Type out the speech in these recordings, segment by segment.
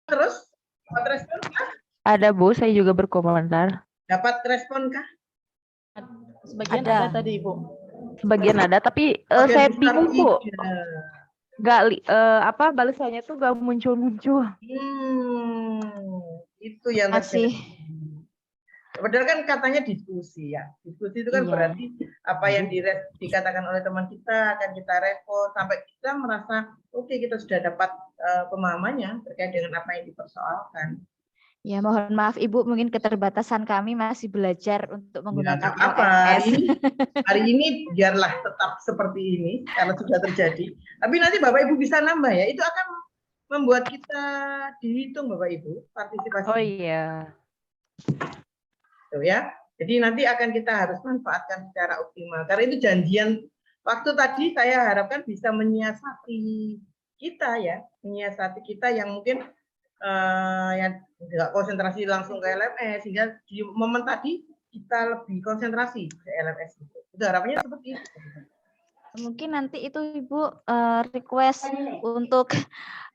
Terus dapat respon kah? Ada Bu, saya juga berkomentar. Dapat respon kah? Sebagian Ada. ada tadi Ibu. Sebagian ada, tapi Bagian saya besar bingung Bu. iya. Balasannya tuh gak muncul-muncul. Itu yang Masih. Padahal kan katanya diskusi ya. Diskusi itu kan Iya. berarti apa yang dikatakan oleh teman kita akan kita respon sampai kita merasa oke, kita sudah dapat pemahamannya terkait dengan apa yang dipersoalkan. Ya, mohon maaf Ibu, mungkin keterbatasan kami masih belajar untuk menggunakan apa LMS. hari ini biarlah tetap seperti ini karena sudah terjadi. Tapi nanti Bapak Ibu bisa nambah ya. Itu akan membuat kita dihitung Bapak Ibu partisipasi. Oh iya. Tuh ya. Jadi nanti akan kita harus manfaatkan secara optimal. Karena itu janjian waktu tadi saya harapkan bisa menyiasati kita ya, menyiasati kita yang mungkin yang nggak konsentrasi langsung ke LMS sehingga di momen tadi kita lebih konsentrasi ke LMS itu. Itu harapannya seperti itu. Mungkin nanti itu Ibu request untuk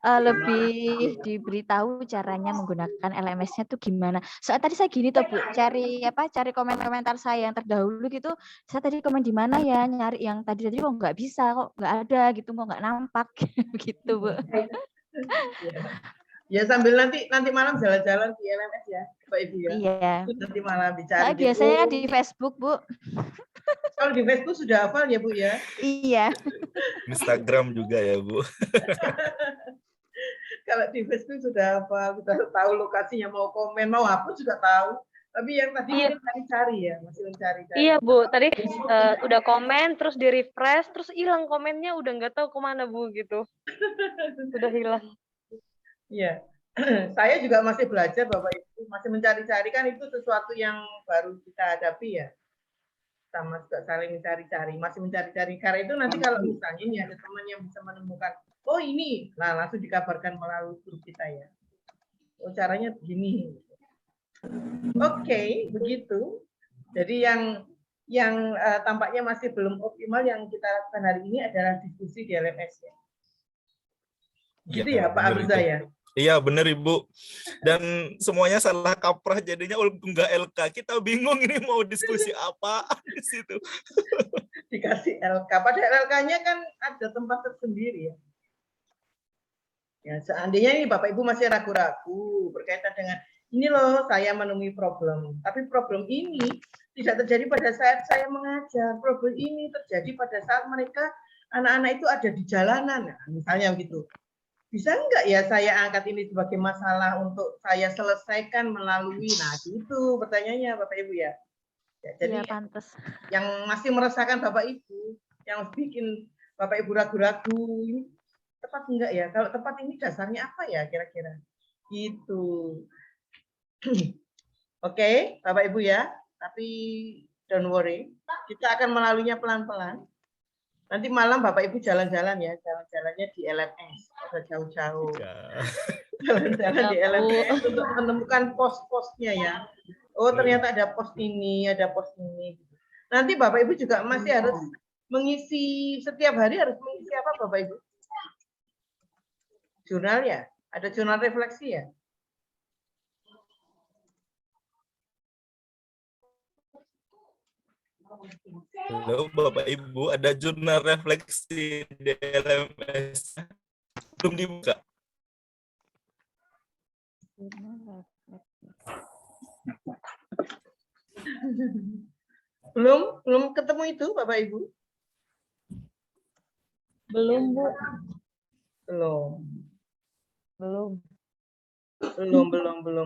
lebih diberitahu caranya menggunakan LMS-nya tuh gimana. Soal tadi saya gini tuh Bu, cari komentar saya yang terdahulu gitu. Saya tadi komen di mana ya, nyari yang tadi kok nggak bisa, kok nggak ada gitu, kok nggak nampak gitu Bu. Ya sambil nanti malam jalan-jalan di LMS ya, Pak Ibu ya. Iya. Nanti malam bicara. Biasanya kan di Facebook Bu. Kalau di Facebook sudah hafal ya Bu ya. Iya. Instagram juga ya Bu. Kalau di Facebook sudah hafal, sudah tahu lokasinya, mau komen, mau hapus juga tahu. Tapi yang tadi mungkin cari ya, masih mencari-cari. Iya Bu, tadi udah komen, terus di refresh, terus hilang komennya, udah nggak tahu kemana Bu gitu. Udah hilang. Iya, saya juga masih belajar Bapak Ibu, masih mencari-cari kan itu sesuatu yang baru kita hadapi ya. Sama juga saling mencari-cari, masih mencari-cari. Karena itu nanti kalau misalnya ini ada teman yang bisa menemukan, oh ini, nah langsung dikabarkan melalui grup kita ya. Oh caranya begini. Oke, begitu. Jadi yang tampaknya masih belum optimal yang kita lakukan hari ini adalah diskusi di LMS ya. Gitu ya Pak Abza ya. Iya benar Ibu. Dan semuanya salah kaprah jadinya enggak LK. Kita bingung ini mau diskusi apa di situ. Dikasih LK. Padahal LK-nya kan ada tempat tersendiri ya. Ya seandainya ini Bapak Ibu masih ragu-ragu berkaitan dengan ini loh saya menemui problem. Tapi problem ini tidak terjadi pada saat saya mengajar. Problem ini terjadi pada saat mereka anak-anak itu ada di jalanan. Nah, misalnya begitu. Bisa enggak ya saya angkat ini sebagai masalah untuk saya selesaikan melalui, nah itu pertanyaannya Bapak Ibu ya. Jadi ya, pantes. Yang masih meresahkan Bapak Ibu, yang bikin Bapak Ibu ragu-ragu, ini tepat enggak ya? Kalau tepat ini dasarnya apa ya kira-kira? Gitu. Oke, Bapak Ibu ya, tapi don't worry, kita akan melaluinya pelan-pelan. Nanti malam Bapak Ibu jalan-jalan ya, jalan-jalannya di LMS, agak jauh-jauh. Jalan-jalan di LMS untuk menemukan pos-posnya ya. Oh ternyata ada pos ini, ada pos ini. Nanti Bapak Ibu juga masih harus mengisi, setiap hari harus mengisi apa Bapak Ibu? Jurnal ya? Ada jurnal refleksi ya? Halo Bapak Ibu, ada jurnal refleksi di LMS. Belum dibuka. Belum ketemu itu Bapak Ibu? Belum Bu. Belum.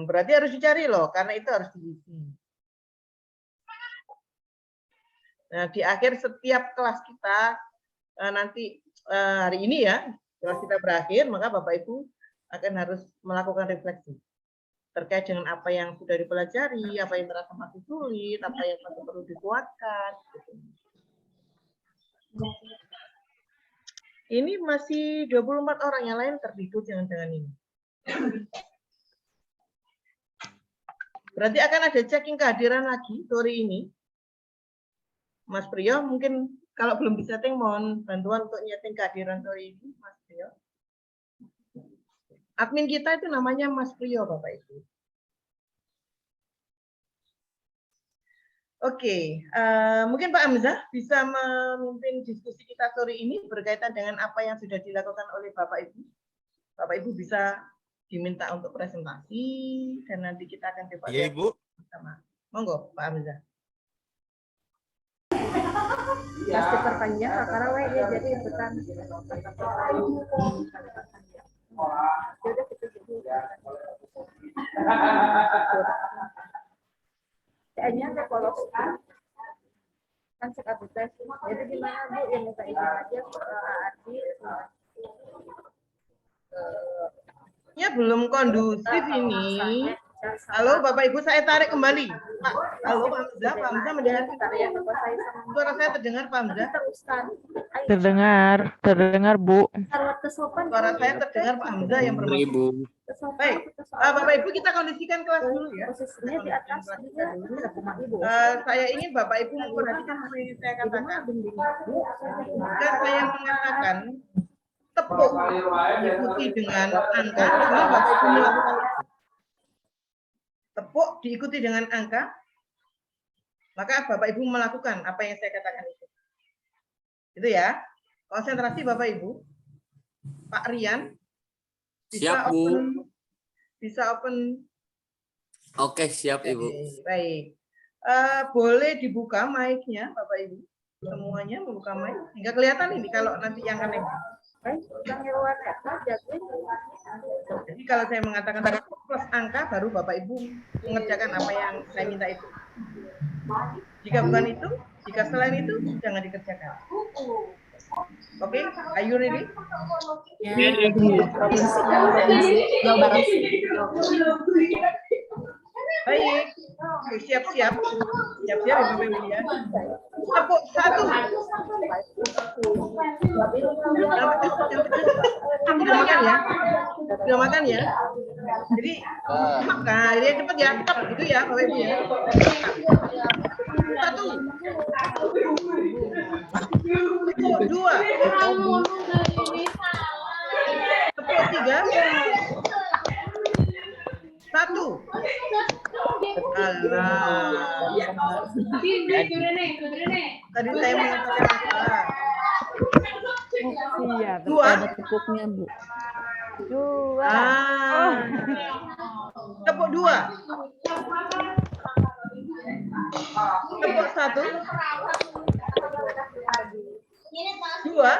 Berarti harus dicari loh, karena itu harus diisi. Nah, di akhir setiap kelas kita nanti hari ini ya, kelas kita berakhir, maka Bapak Ibu akan harus melakukan refleksi terkait dengan apa yang sudah dipelajari, apa yang terasa masih sulit, apa yang masih perlu dikuatkan. Ini masih 24 orang, yang lain tertidur jangan-jangan ini. Berarti akan ada checking kehadiran lagi sore ini. Mas Priyo, mungkin kalau belum disetting mohon bantuan untuk nyeting kehadiran sore ini, Mas Priyo. Admin kita itu namanya Mas Priyo, Bapak Ibu. Oke, mungkin Pak Hamzah bisa memimpin diskusi kita sore ini berkaitan dengan apa yang sudah dilakukan oleh Bapak Ibu. Bapak Ibu bisa diminta untuk presentasi dan nanti kita akan coba. Iya, Ibu. Sama. Monggo, Pak Hamzah. Pasti perpanjang karena dia jadi ikutan. Kayaknya ada polos kan sekaligus. Jadi gimana Bu yang minta izin aja ke Adi. Ya belum kondusif ini. Halo Bapak Ibu, saya tarik kembali. Pak, halo Pak Hamzah, Pak Hamzah mendengar suara saya terdengar Pak Hamzah? Terdengar Bu. Suara saya terdengar Pak Hamzah yang bermaksud. Ibu. Baik, Bapak Ibu kita kondisikan kelas dulu ya. Posisinya di atas Saya ingin Bapak Ibu memperhatikan apa yang saya katakan. Jika saya mengatakan tepuk diikuti dengan angka, semua Bapak Ibu melakukan tepuk diikuti dengan angka, maka Bapak Ibu melakukan apa yang saya katakan itu. Itu ya. Konsentrasi Bapak Ibu. Pak Rian. Siap, Bu. Bisa open. Oke, siap, Ibu. Baik. Boleh dibuka mic-nya Bapak Ibu. Semuanya membuka mic. Hingga kelihatan ini kalau nanti yang aneh. Jadi kalau saya mengatakan plus angka, baru Bapak Ibu mengerjakan apa yang saya minta itu. Jika bukan itu, jika selain itu, jangan dikerjakan. Oke, are you ready? Jawa Barat. Baik, siap-siap. Siap-siap Ibu Melia. Tepuk satu. Sudah makan ya? Sudah makan ya? Jadi, makan. Jadi cepat ya. Tep, gitu ya, Bapak Ibu ya. Satu. Tepuk dua. Tepuk tiga. Satu. Allah. Tadi saya mengatakan apa? Dua. Tepuknya Bu. Tepuk dua. Tepuk satu. Dua.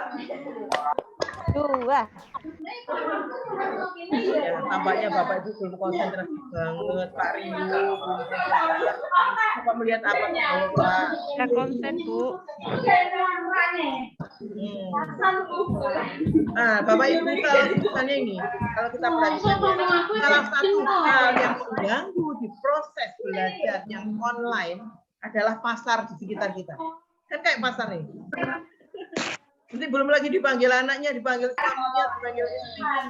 Ya, tampaknya Bapak Ibu belum konsentrasi banget, Pak Rindu. Bapak melihat apa Pak? Kita konsen Bu. Nah, Bapak Ibu kalau misalnya ini, kalau kita perhatikan salah satu hal yang mengganggu di proses belajar yang online adalah pasar di sekitar kita. Kan kayak pasar nih. Nanti belum lagi dipanggil anaknya, dipanggil suaminya, dipanggil istrinya.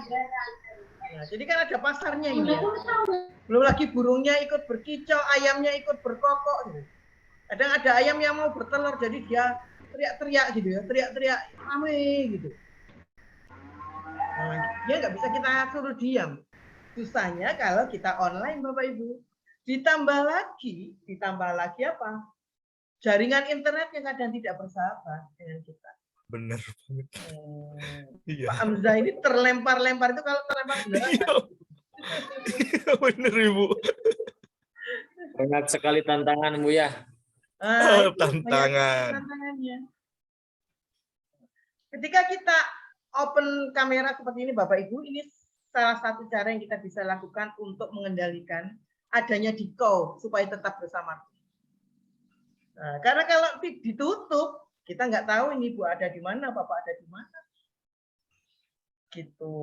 Nah, jadi kan ada pasarnya ini. Ya. Belum lagi burungnya ikut berkicau, ayamnya ikut berkokok. Gitu. Kadang ada ayam yang mau bertelur, jadi dia teriak-teriak gitu ya, teriak-teriak rame gitu. Nah, dia nggak bisa kita suruh diam. Susahnya kalau kita online, Bapak Ibu. Ditambah lagi apa? Jaringan internet yang kadang tidak bersahabat dengan kita. Bener banget. Iya. Pak Hamzah ini terlempar-lempar itu kalau terlempar beneran. Iya, bener Ibu. Banyak sekali tantangan Bu ya. Tantangannya. Ketika kita open kamera seperti ini Bapak Ibu, ini salah satu cara yang kita bisa lakukan untuk mengendalikan adanya decode supaya tetap bersama. Nah, karena kalau ditutup, kita nggak tahu ini Bu ada di mana, Bapak ada di mana. Gitu.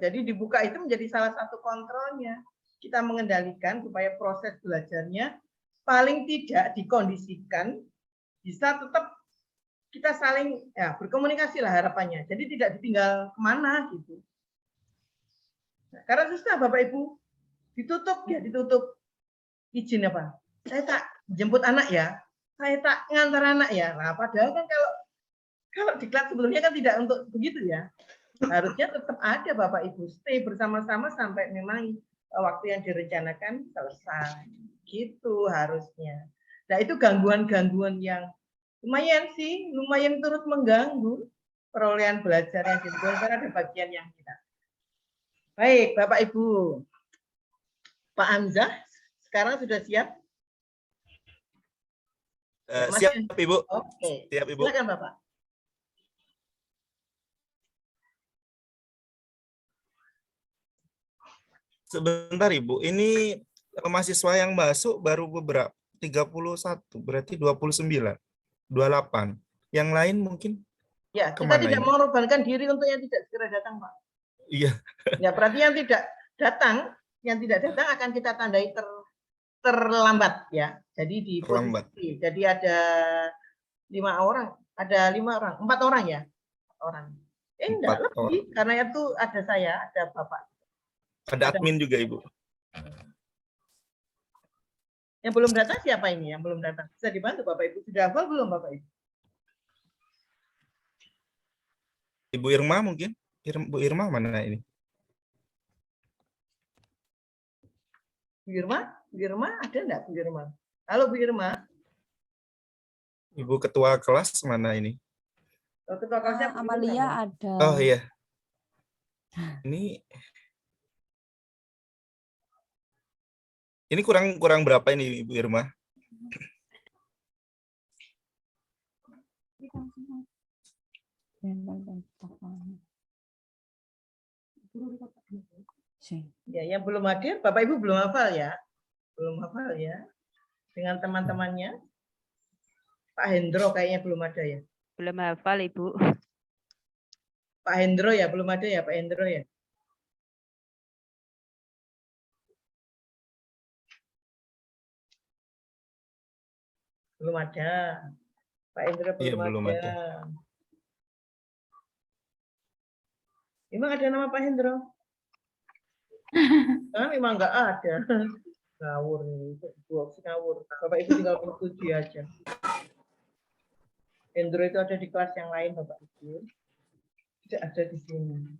Jadi dibuka itu menjadi salah satu kontrolnya. Kita mengendalikan supaya proses belajarnya paling tidak dikondisikan bisa tetap kita saling ya berkomunikasi lah harapannya. Jadi tidak ditinggal kemana gitu. Nah, karena susah Bapak Ibu ditutup ya ditutup izin apa? Saya tak jemput anak ya. Saya tak ngantar anak ya. Nah, padahal kan kalau di kelas sebelumnya kan tidak untuk begitu ya. Harusnya tetap ada Bapak Ibu, stay bersama-sama sampai memang waktu yang direncanakan selesai. Gitu harusnya. Nah itu gangguan-gangguan yang lumayan terus mengganggu perolehan belajar yang dilakukan karena ada bagian yang tidak. Baik, Bapak Ibu. Pak Hamzah, sekarang sudah siap? Siap, Ibu. Oke, Siap, Ibu. silakan Bapak. Sebentar, Ibu. Ini mahasiswa yang masuk baru beberapa 31, berarti 29, 28. Yang lain mungkin Ya, kita kemana tidak ini? mengorbankan diri untuk yang tidak segera datang, Pak. Iya. Ya, berarti yang tidak datang akan kita tandai terlambat ya. Jadi di Terlambat. posisi. Jadi ada 4 orang ya. Orang. Enggak 4 orang. lebih karena itu ada saya, ada Bapak. Ada admin juga, Ibu. Yang belum datang siapa ini? Yang belum datang. Bisa dibantu Bapak Ibu. Sudah hafal belum Bapak Ibu? Ibu Irma mungkin? Bu Irma mana ini? Bu Irma ada enggak Bu Irma? Halo Bu Irma. Ibu ketua kelas mana ini? Ketua kelasnya Bu Irma, Amalia Pak. ada. Oh iya. Ini kurang berapa ini Ibu Irma? Ya, yang belum hadir, Bapak Ibu belum hafal ya? Belum hafal ya? Dengan teman-temannya. Pak Hendro kayaknya belum ada ya? Belum hafal, Ibu. Pak Hendro ya, belum ada ya Pak Hendro ya? Belum ada. Pak Hendro Iya, belum belum ada. Emang ada nama Pak Hendro? Memang nggak ada. Ngawur nih, ngawur. Bapak Ibu tinggal menyetujui aja. Hendro itu ada di kelas yang lain, Bapak Ibu. Tidak ada di sini.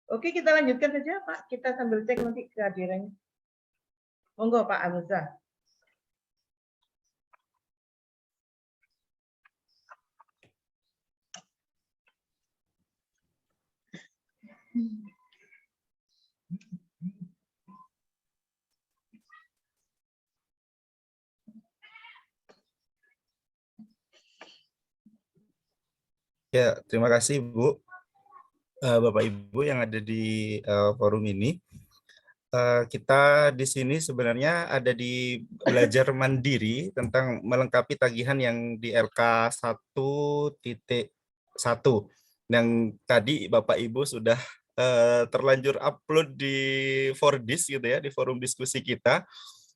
Oke, kita lanjutkan saja, Pak. Kita sambil cek nanti kehadirannya. Monggo, Pak Hamzah. Ya, terima kasih Bu. Bapak Ibu yang ada di forum ini. Kita di sini sebenarnya ada di belajar mandiri tentang melengkapi tagihan yang di LK 1.1 yang tadi Bapak Ibu sudah terlanjur upload di Fordis gitu ya, di forum diskusi kita.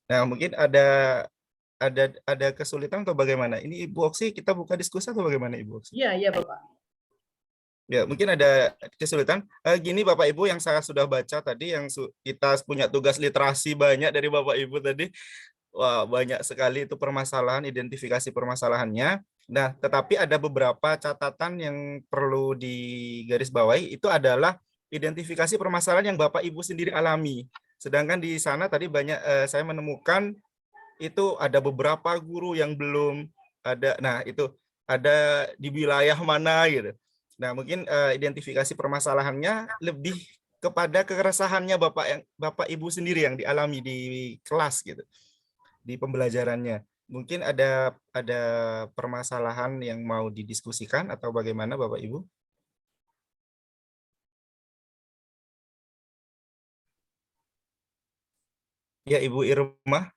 Nah, mungkin ada kesulitan atau bagaimana? Ini Ibu Oksi kita buka diskusi atau bagaimana Ibu Oksi? Iya, Bapak. Ya, mungkin ada kesulitan. Gini Bapak Ibu yang saya sudah baca tadi, yang kita punya tugas literasi banyak dari Bapak Ibu tadi. Wah, banyak sekali itu permasalahan, identifikasi permasalahannya. Nah, tetapi ada beberapa catatan yang perlu digarisbawahi. Itu adalah identifikasi permasalahan yang Bapak Ibu sendiri alami. Sedangkan di sana tadi banyak saya menemukan itu ada beberapa guru yang belum ada. Nah, itu ada di wilayah mana gitu. Nah, mungkin identifikasi permasalahannya lebih kepada keresahannya Bapak Ibu sendiri yang dialami di kelas gitu, di pembelajarannya. Mungkin ada permasalahan yang mau didiskusikan atau bagaimana Bapak Ibu? Ya, Ibu Irma,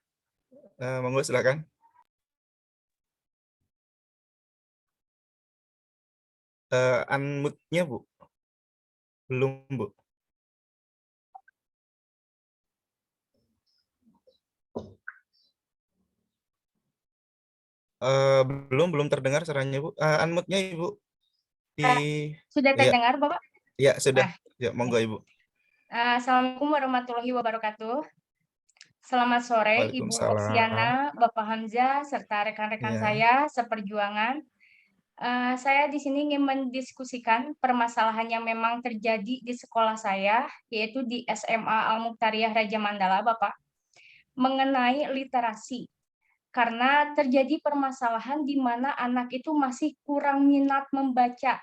monggo silakan. Unmute-nya Bu. Belum Bu. Belum terdengar suaranya Bu. Unmute-nya Ibu. Sudah terdengar Bapak? Ya, sudah. Ya, monggo Ibu. Assalamualaikum warahmatullahi wabarakatuh. Selamat sore Ibu Waalaikumsalam. Oksiana, Bapak Hamzah, serta rekan-rekan Ya. saya seperjuangan. Saya di sini ingin mendiskusikan permasalahan yang memang terjadi di sekolah saya, yaitu di SMA Al-Muqtariyah Raja Mandala, Bapak, mengenai literasi. Karena terjadi permasalahan di mana anak itu masih kurang minat membaca.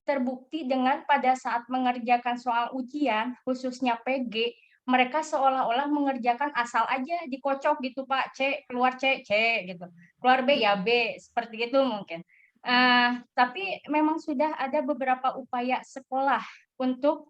Terbukti dengan pada saat mengerjakan soal ujian, khususnya PG, mereka seolah-olah mengerjakan asal aja dikocok gitu Pak, C keluar C gitu, keluar B ya B, seperti itu mungkin. Tapi memang sudah ada beberapa upaya sekolah untuk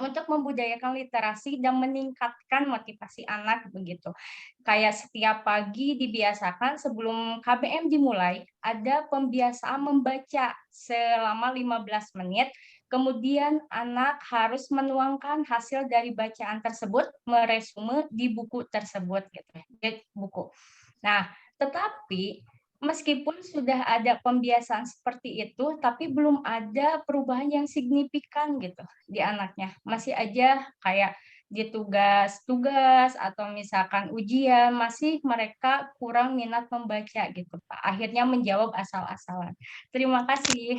untuk membudayakan literasi dan meningkatkan motivasi anak begitu. Kayak setiap pagi dibiasakan sebelum KBM dimulai, ada pembiasaan membaca selama 15 menit, kemudian anak harus menuangkan hasil dari bacaan tersebut, meresume di buku tersebut gitu, di buku. Nah, tetapi meskipun sudah ada pembiasaan seperti itu, tapi belum ada perubahan yang signifikan gitu di anaknya. Masih aja kayak di tugas-tugas atau misalkan ujian, masih mereka kurang minat membaca gitu, Pak. Akhirnya menjawab asal-asalan. Terima kasih.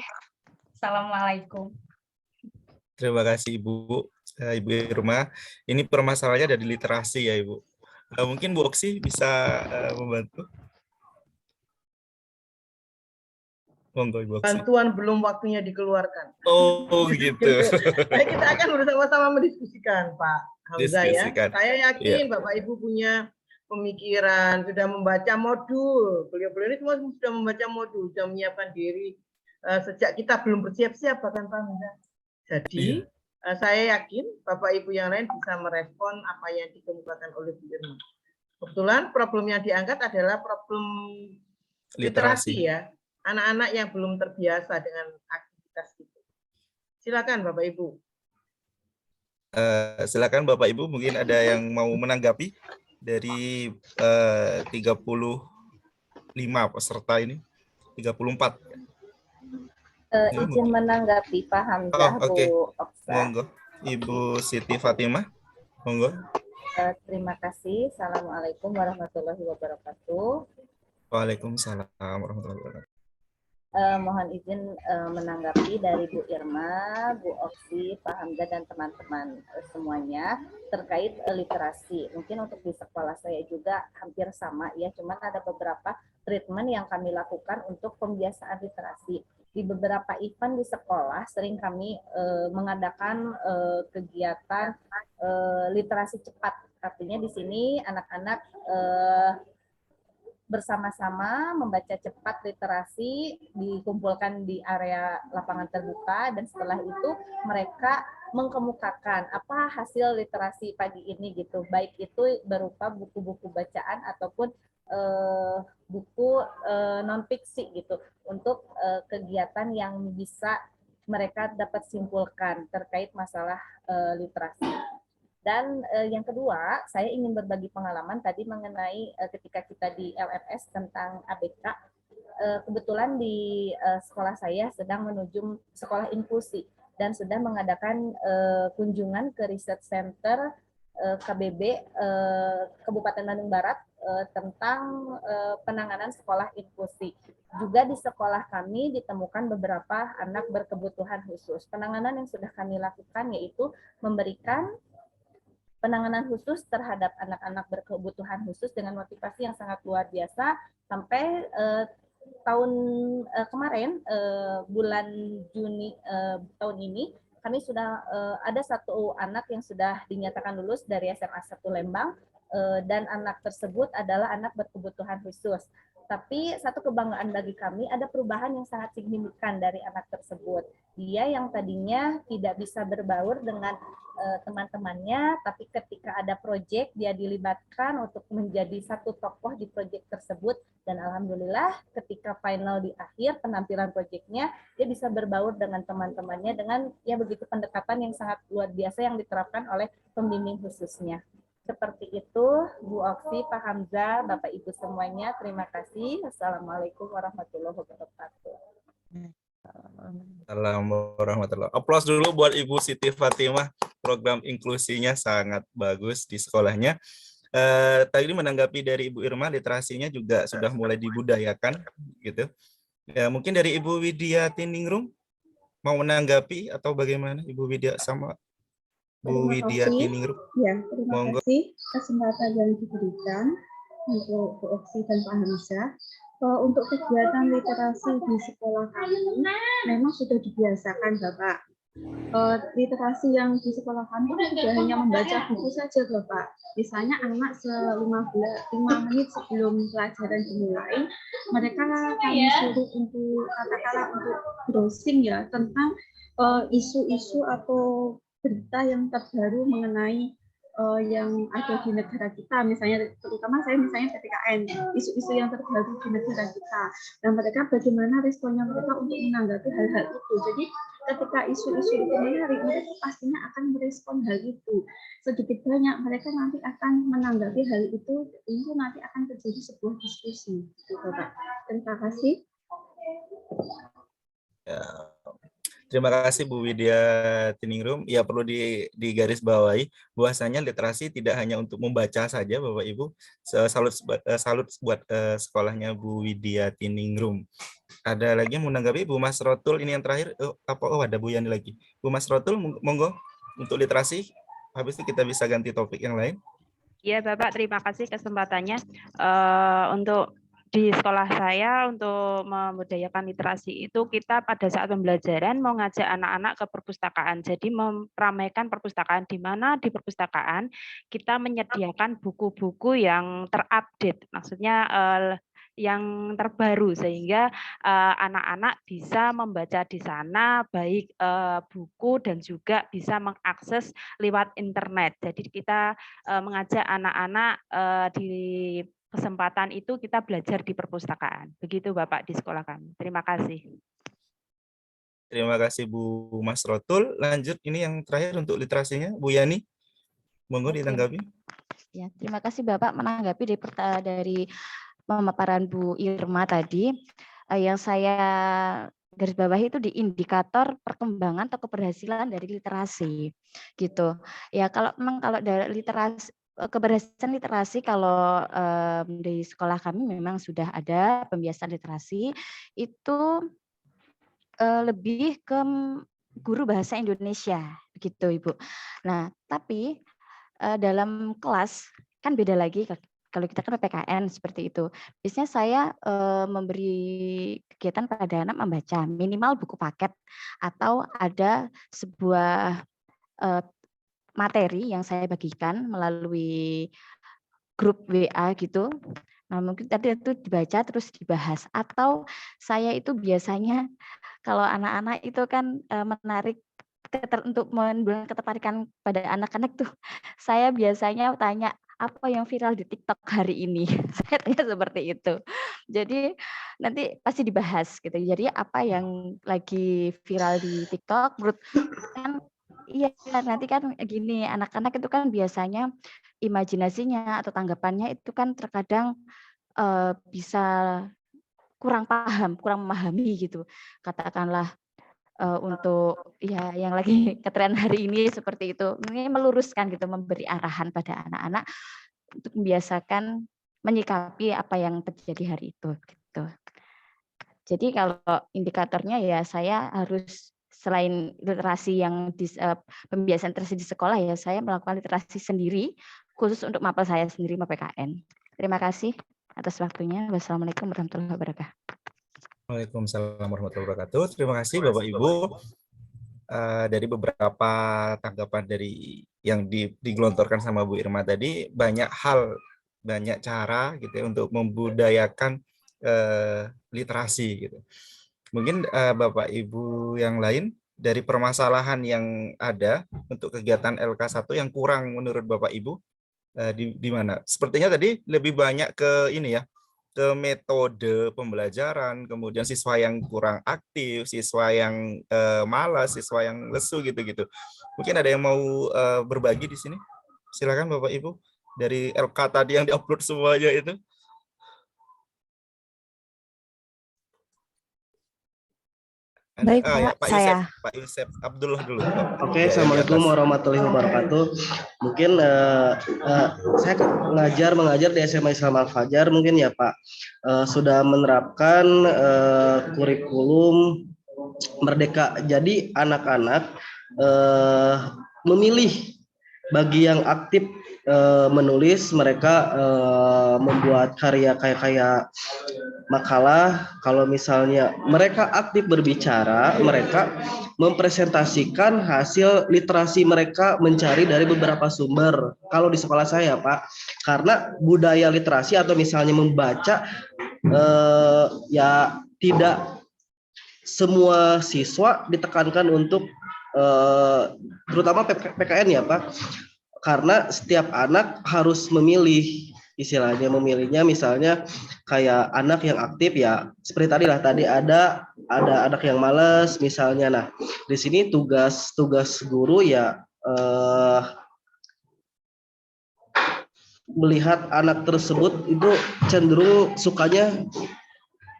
Assalamualaikum. Terima kasih Ibu, Ibu Irma. Ini permasalahannya dari literasi ya Ibu. Mungkin Bu Oksi bisa membantu. Monggo Ibu Oksi. Bantuan belum waktunya dikeluarkan. Oh gitu. Baik, kita akan bersama-sama mendiskusikan Pak Hamzah ya. Diskusikan. Saya yakin Bapak Ibu punya pemikiran, sudah membaca modul. Beliau-beliau ini semua sudah membaca modul, sudah menyiapkan diri sejak kita belum bersiap-siap bahkan Pak Hamzah. Jadi saya yakin Bapak Ibu yang lain bisa merespon apa yang dikemukakan oleh Bu Irma. Kebetulan problem yang diangkat adalah problem literasi ya. Anak-anak yang belum terbiasa dengan aktivitas itu. Silakan Bapak Ibu. Silakan Bapak Ibu, mungkin ada yang mau menanggapi dari 35 peserta ini, 34. Izin menanggapi Pak Hamzah, oke. Bu Oksa. Monggo, Ibu Siti Fatimah. Monggo. Terima kasih. Assalamualaikum warahmatullahi wabarakatuh. Waalaikumsalam warahmatullahi wabarakatuh. Mohon izin menanggapi dari Bu Irma, Bu Oksi, Pak Hamzah, dan teman-teman semuanya terkait literasi. Mungkin untuk di sekolah saya juga hampir sama ya, cuman ada beberapa treatment yang kami lakukan untuk pembiasaan literasi. Di beberapa event di sekolah sering kami mengadakan kegiatan literasi cepat. Artinya di sini anak-anak bersama-sama membaca cepat literasi, dikumpulkan di area lapangan terbuka, dan setelah itu mereka mengkemukakan apa hasil literasi pagi ini gitu, baik itu berupa buku-buku bacaan ataupun buku non fiksi gitu, untuk kegiatan yang bisa mereka dapat simpulkan terkait masalah literasi. Dan yang kedua, saya ingin berbagi pengalaman tadi mengenai ketika kita di LMS tentang ABK. Kebetulan di sekolah saya sedang menuju sekolah inklusi dan sudah mengadakan kunjungan ke Research Center KBB Kabupaten Bandung Barat tentang penanganan sekolah inklusi. Juga di sekolah kami ditemukan beberapa anak berkebutuhan khusus. Penanganan yang sudah kami lakukan yaitu memberikan penanganan khusus terhadap anak-anak berkebutuhan khusus dengan motivasi yang sangat luar biasa. Sampai tahun kemarin, bulan Juni tahun ini, kami sudah ada satu anak yang sudah dinyatakan lulus dari SMA 1 Lembang, dan anak tersebut adalah anak berkebutuhan khusus. Tapi satu kebanggaan bagi kami, ada perubahan yang sangat signifikan dari anak tersebut. Dia yang tadinya tidak bisa berbaur dengan teman-temannya, tapi ketika ada proyek, dia dilibatkan untuk menjadi satu tokoh di proyek tersebut. Dan alhamdulillah ketika final di akhir penampilan proyeknya, dia bisa berbaur dengan teman-temannya dengan ya begitu pendekatan yang sangat luar biasa yang diterapkan oleh pembimbing khususnya. Seperti itu, Bu Oksi, Pak Hamzah, Bapak Ibu semuanya, terima kasih. Assalamualaikum warahmatullahi wabarakatuh. Assalamualaikum warahmatullahi wabarakatuh. Aplaus dulu buat Ibu Siti Fatimah. Program inklusinya sangat bagus di sekolahnya. Tadi menanggapi dari Ibu Irma, literasinya juga sudah mulai dibudayakan, gitu. Ya, mungkin dari Ibu Widya Tiningrum mau menanggapi atau bagaimana, Ibu Widya sama Bu Widya Tiningrum? Ya, terima Monggo. kasih kesempatan yang diberikan untuk Bu Oksi dan Pak Hamzah. Untuk kegiatan literasi di sekolah kami memang sudah dibiasakan, Bapak. Literasi yang di sekolah kami tidak hanya membaca buku saja, Bapak. Misalnya anak 5 menit sebelum pelajaran dimulai, mereka kami suruh untuk katakanlah untuk browsing ya tentang isu-isu atau berita yang terbaru mengenai yang ada di negara kita, misalnya terutama saya misalnya PPKN, isu-isu yang terbaru di negara kita, dan mereka bagaimana responnya mereka untuk menanggapi hal-hal itu. Jadi ketika isu-isu itu menarik, mereka pastinya akan merespon hal itu. Sedikit banyak mereka nanti akan menanggapi hal itu nanti akan terjadi sebuah diskusi. Gitu, Bapak. Terima kasih. Ya. Terima kasih Bu Widya Tiningrum. Ya, perlu digarisbawahi bahwasanya literasi tidak hanya untuk membaca saja, Bapak Ibu. Salut buat sekolahnya Bu Widya Tiningrum. Ada lagi yang menanggapi Bu Mas Rotul, ini yang terakhir. Ada Bu Yani lagi. Bu Mas Rotul, monggo untuk literasi. Habis itu kita bisa ganti topik yang lain. Iya Bapak, terima kasih kesempatannya. Untuk di sekolah saya untuk membudayakan literasi itu kita pada saat pembelajaran mau ngajak anak-anak ke perpustakaan. Jadi meramaikan perpustakaan, di mana di perpustakaan kita menyediakan buku-buku yang terupdate, maksudnya yang terbaru, sehingga anak-anak bisa membaca di sana baik buku dan juga bisa mengakses lewat internet. Jadi kita mengajak anak-anak di kesempatan itu kita belajar di perpustakaan. Begitu Bapak di sekolah kami. Terima kasih. Terima kasih Bu Mas Rotul. Lanjut, ini yang terakhir untuk literasinya, Bu Yani. Monggo ditanggapi. Ya, terima kasih Bapak menanggapi dari pemaparan Bu Irma tadi. Yang saya garis bawahi itu di indikator perkembangan atau keberhasilan dari literasi, gitu. Ya, kalau dari literasi, keberhasilan literasi kalau di sekolah kami memang sudah ada pembiasan literasi itu lebih ke guru bahasa Indonesia, begitu Ibu. Nah, tapi dalam kelas kan beda lagi kalau kita kan PPKN seperti itu. Biasanya saya memberi kegiatan pada anak membaca minimal buku paket atau ada sebuah materi yang saya bagikan melalui grup WA gitu. Nah, mungkin tadi itu dibaca terus dibahas, atau saya itu biasanya kalau anak-anak itu kan menarik untuk menimbulkan ketertarikan pada anak-anak tuh, saya biasanya tanya apa yang viral di TikTok hari ini. Saya tanya seperti itu. Jadi nanti pasti dibahas gitu. Jadi apa yang lagi viral di TikTok menurut kan iya, nanti kan gini, anak-anak itu kan biasanya imajinasinya atau tanggapannya itu kan terkadang bisa kurang paham, kurang memahami gitu. Katakanlah untuk ya yang lagi ngetren hari ini seperti itu. Ini meluruskan gitu, memberi arahan pada anak-anak untuk membiasakan menyikapi apa yang terjadi hari itu gitu. Jadi kalau indikatornya ya saya harus selain literasi yang pembiasaan literasi di sekolah ya saya melakukan literasi sendiri khusus untuk mapel saya sendiri PKN. Terima kasih atas waktunya. Wassalamualaikum warahmatullahi wabarakatuh. Waalaikumsalam warahmatullahi wabarakatuh. Terima kasih Bapak Ibu. Dari beberapa tanggapan dari yang digelontorkan sama Bu Irma tadi, banyak hal, banyak cara gitu ya untuk membudayakan literasi gitu. Mungkin Bapak Ibu yang lain dari permasalahan yang ada untuk kegiatan LK1 yang kurang menurut Bapak Ibu di mana? Sepertinya tadi lebih banyak ke ini ya, ke metode pembelajaran, kemudian siswa yang kurang aktif, siswa yang malas, siswa yang lesu gitu-gitu. Mungkin ada yang mau berbagi di sini? Silakan Bapak Ibu dari LK tadi yang diupload semuanya itu. Baik, ya, Pak, saya. Pak Yusef Abdullah dulu. Bapak. Oke, Ya, yang di Assalamualaikum atas. warahmatullahi wabarakatuh. Mungkin saya mengajar di SMA Islam Al Fajar, mungkin ya Pak, sudah menerapkan kurikulum Merdeka. Jadi anak-anak memilih, bagi yang aktif menulis, mereka membuat karya kayak makalah. Kalau misalnya mereka aktif berbicara, mereka mempresentasikan hasil literasi mereka mencari dari beberapa sumber. Kalau di sekolah saya, Pak, karena budaya literasi atau misalnya membaca, ya tidak semua siswa ditekankan untuk terutama PKN ya Pak, karena setiap anak harus memilih, istilahnya memilihnya, misalnya kayak anak yang aktif ya seperti tadi ada anak yang malas misalnya. Nah, di sini tugas guru ya melihat anak tersebut itu cenderung sukanya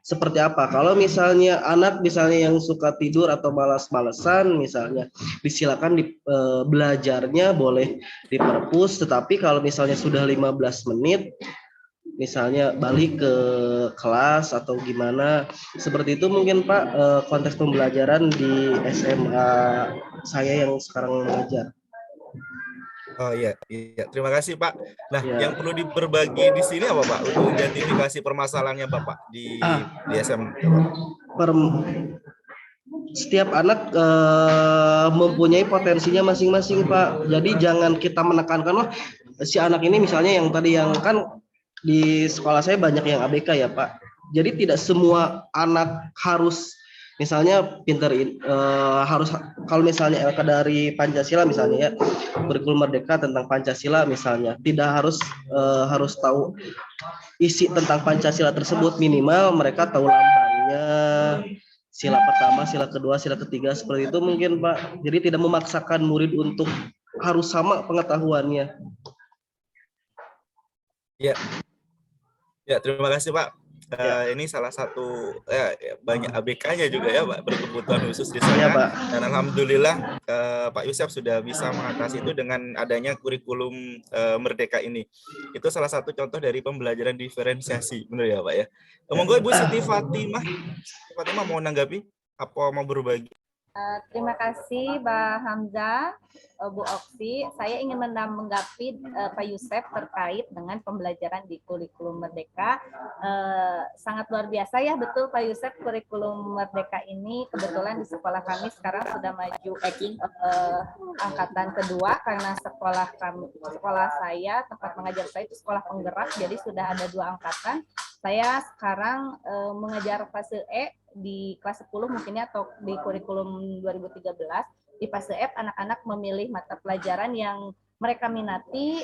seperti apa. Kalau misalnya anak yang suka tidur atau malas-malesan misalnya, disilakan belajarnya boleh diperpus, tetapi kalau misalnya sudah 15 menit misalnya balik ke kelas atau gimana, seperti itu mungkin Pak konteks pembelajaran di SMA saya yang sekarang mengajar. Oh iya, terima kasih Pak. Nah, yang perlu diberbagi di sini apa Pak untuk identifikasi permasalahannya Bapak di SM? Setiap anak mempunyai potensinya masing-masing Pak. Jadi jangan kita menekankan, wah si anak ini misalnya yang tadi, yang kan di sekolah saya banyak yang ABK ya Pak. Jadi tidak semua anak harus misalnya pinter, harus, kalau misalnya LK dari Pancasila misalnya ya, kurikulum Merdeka tentang Pancasila misalnya, tidak harus tahu isi tentang Pancasila tersebut, minimal mereka tahu lambangnya, sila pertama, sila kedua, sila ketiga, seperti itu mungkin Pak. Jadi tidak memaksakan murid untuk harus sama pengetahuannya. Ya, terima kasih Pak. Ini salah satu banyak ABK-nya juga ya Pak, berkebutuhan khusus di sana. Ya, Pak. Dan alhamdulillah Pak Yusef sudah bisa mengatasi itu dengan adanya kurikulum Merdeka ini. Itu salah satu contoh dari pembelajaran diferensiasi, benar ya Pak ya. Monggo Ibu Siti Fatimah. Fatimah mau menanggapi apa mau berbagi? Terima kasih Mbak Hamzah, Bu Oksi. Saya ingin menanggapi Pak Yusef terkait dengan pembelajaran di kurikulum Merdeka. Sangat luar biasa ya, betul Pak Yusef, kurikulum Merdeka ini kebetulan di sekolah kami sekarang sudah maju angkatan kedua, karena sekolah saya, tempat mengajar saya itu sekolah penggerak, jadi sudah ada 2 angkatan. Saya sekarang mengajar fase E di kelas 10 mungkinnya, atau di kurikulum 2013. Di fase F anak-anak memilih mata pelajaran yang mereka minati,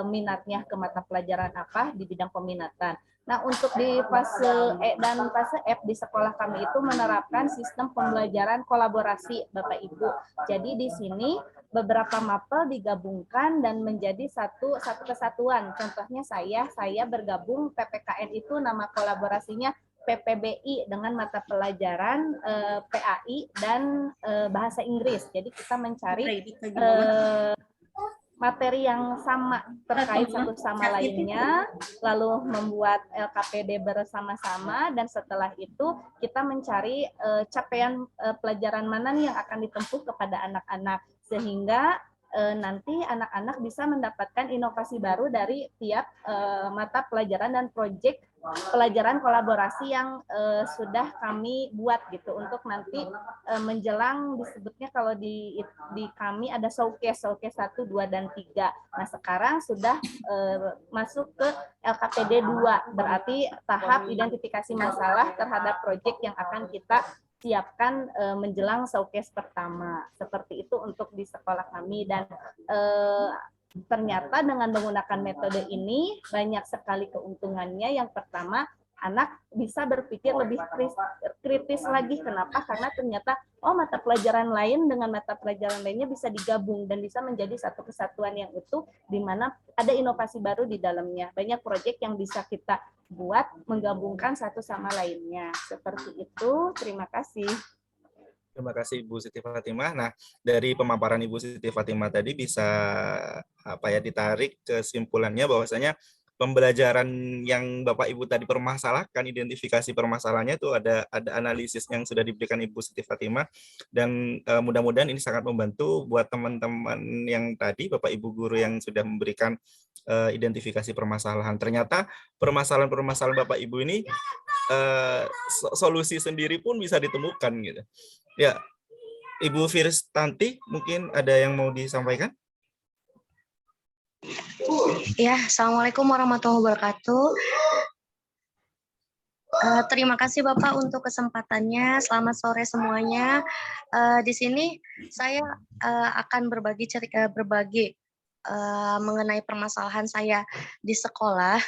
minatnya ke mata pelajaran apa di bidang peminatan. Nah, untuk di fase E dan fase F di sekolah kami itu menerapkan sistem pembelajaran kolaborasi Bapak Ibu. Jadi di sini beberapa mapel digabungkan dan menjadi satu kesatuan. Contohnya saya bergabung PPKN itu nama kolaborasinya PPBI dengan mata pelajaran PAI dan bahasa Inggris. Jadi kita mencari materi yang sama terkait satu sama lainnya, lalu membuat LKPD bersama-sama, dan setelah itu kita mencari capaian pelajaran mana nih yang akan ditempuh kepada anak-anak, sehingga nanti anak-anak bisa mendapatkan inovasi baru dari tiap mata pelajaran dan proyek pelajaran kolaborasi yang sudah kami buat gitu, untuk nanti menjelang, disebutnya kalau di kami ada showcase 1, 2, dan 3. Nah, sekarang sudah masuk ke LKPD 2, berarti tahap identifikasi masalah terhadap proyek yang akan kita siapkan menjelang showcase pertama. Seperti itu untuk di sekolah kami, dan ternyata dengan menggunakan metode ini banyak sekali keuntungannya. Yang pertama, anak bisa berpikir lebih kritis lagi. Kenapa? Karena ternyata mata pelajaran lain dengan mata pelajaran lainnya bisa digabung dan bisa menjadi satu kesatuan yang utuh, di mana ada inovasi baru di dalamnya. Banyak proyek yang bisa kita buat menggabungkan satu sama lainnya. Seperti itu. Terima kasih. Terima kasih Ibu Siti Fatimah. Nah, dari pemaparan Ibu Siti Fatimah tadi bisa ditarik kesimpulannya bahwasanya pembelajaran yang Bapak Ibu tadi permasalahkan, identifikasi permasalahannya itu ada analisis yang sudah diberikan Ibu Siti Fatimah, dan mudah-mudahan ini sangat membantu buat teman-teman yang tadi Bapak Ibu guru yang sudah memberikan identifikasi permasalahan. Ternyata permasalahan-permasalahan Bapak Ibu ini solusi sendiri pun bisa ditemukan gitu. Ya, Ibu Firstanti, mungkin ada yang mau disampaikan? Ya, Assalamualaikum warahmatullahi wabarakatuh. Terima kasih Bapak untuk kesempatannya. Selamat sore semuanya. Di sini saya akan berbagi mengenai permasalahan saya di sekolah,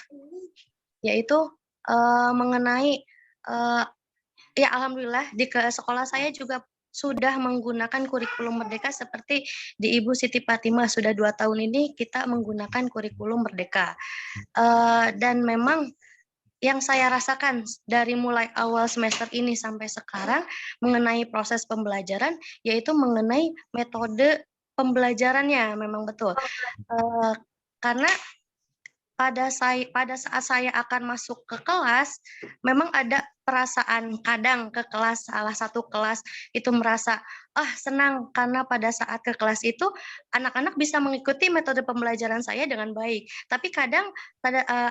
yaitu mengenai ya alhamdulillah di sekolah saya juga sudah menggunakan kurikulum Merdeka seperti di Ibu Siti Fatimah. Sudah 2 tahun ini kita menggunakan kurikulum Merdeka. Dan memang yang saya rasakan dari mulai awal semester ini sampai sekarang mengenai proses pembelajaran, yaitu mengenai metode pembelajarannya, memang betul. Karena pada saat saya akan masuk ke kelas, memang ada perasaan kadang ke kelas, salah satu kelas itu merasa senang karena pada saat ke kelas itu anak-anak bisa mengikuti metode pembelajaran saya dengan baik. Tapi kadang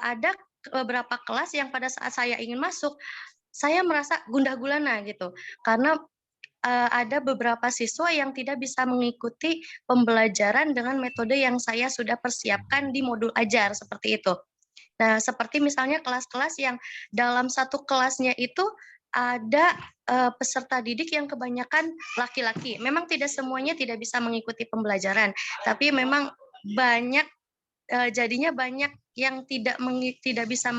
ada beberapa kelas yang pada saat saya ingin masuk, saya merasa gundah gulana gitu, karena ada beberapa siswa yang tidak bisa mengikuti pembelajaran dengan metode yang saya sudah persiapkan di modul ajar, seperti itu. Nah, seperti misalnya kelas-kelas yang dalam satu kelasnya itu ada peserta didik yang kebanyakan laki-laki. Memang tidak semuanya tidak bisa mengikuti pembelajaran, tapi memang banyak jadinya banyak yang tidak bisa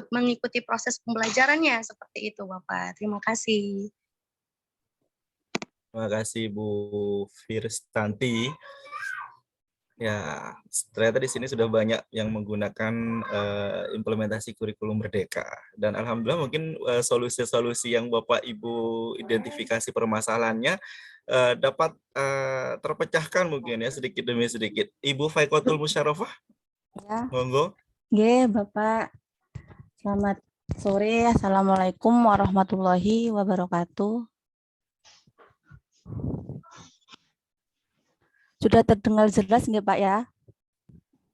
mengikuti proses pembelajarannya, seperti itu Bapak. Terima kasih. Terima kasih Bu Firstanti. Ya, ternyata di sini sudah banyak yang menggunakan implementasi kurikulum Merdeka, dan alhamdulillah mungkin solusi-solusi yang Bapak Ibu identifikasi permasalahannya dapat terpecahkan mungkin ya sedikit demi sedikit. Ibu Faikotul Musyarofah, ya. Monggo. Oke, Bapak. Selamat sore. Assalamualaikum warahmatullahi wabarakatuh. Sudah terdengar jelas nggak Pak ya?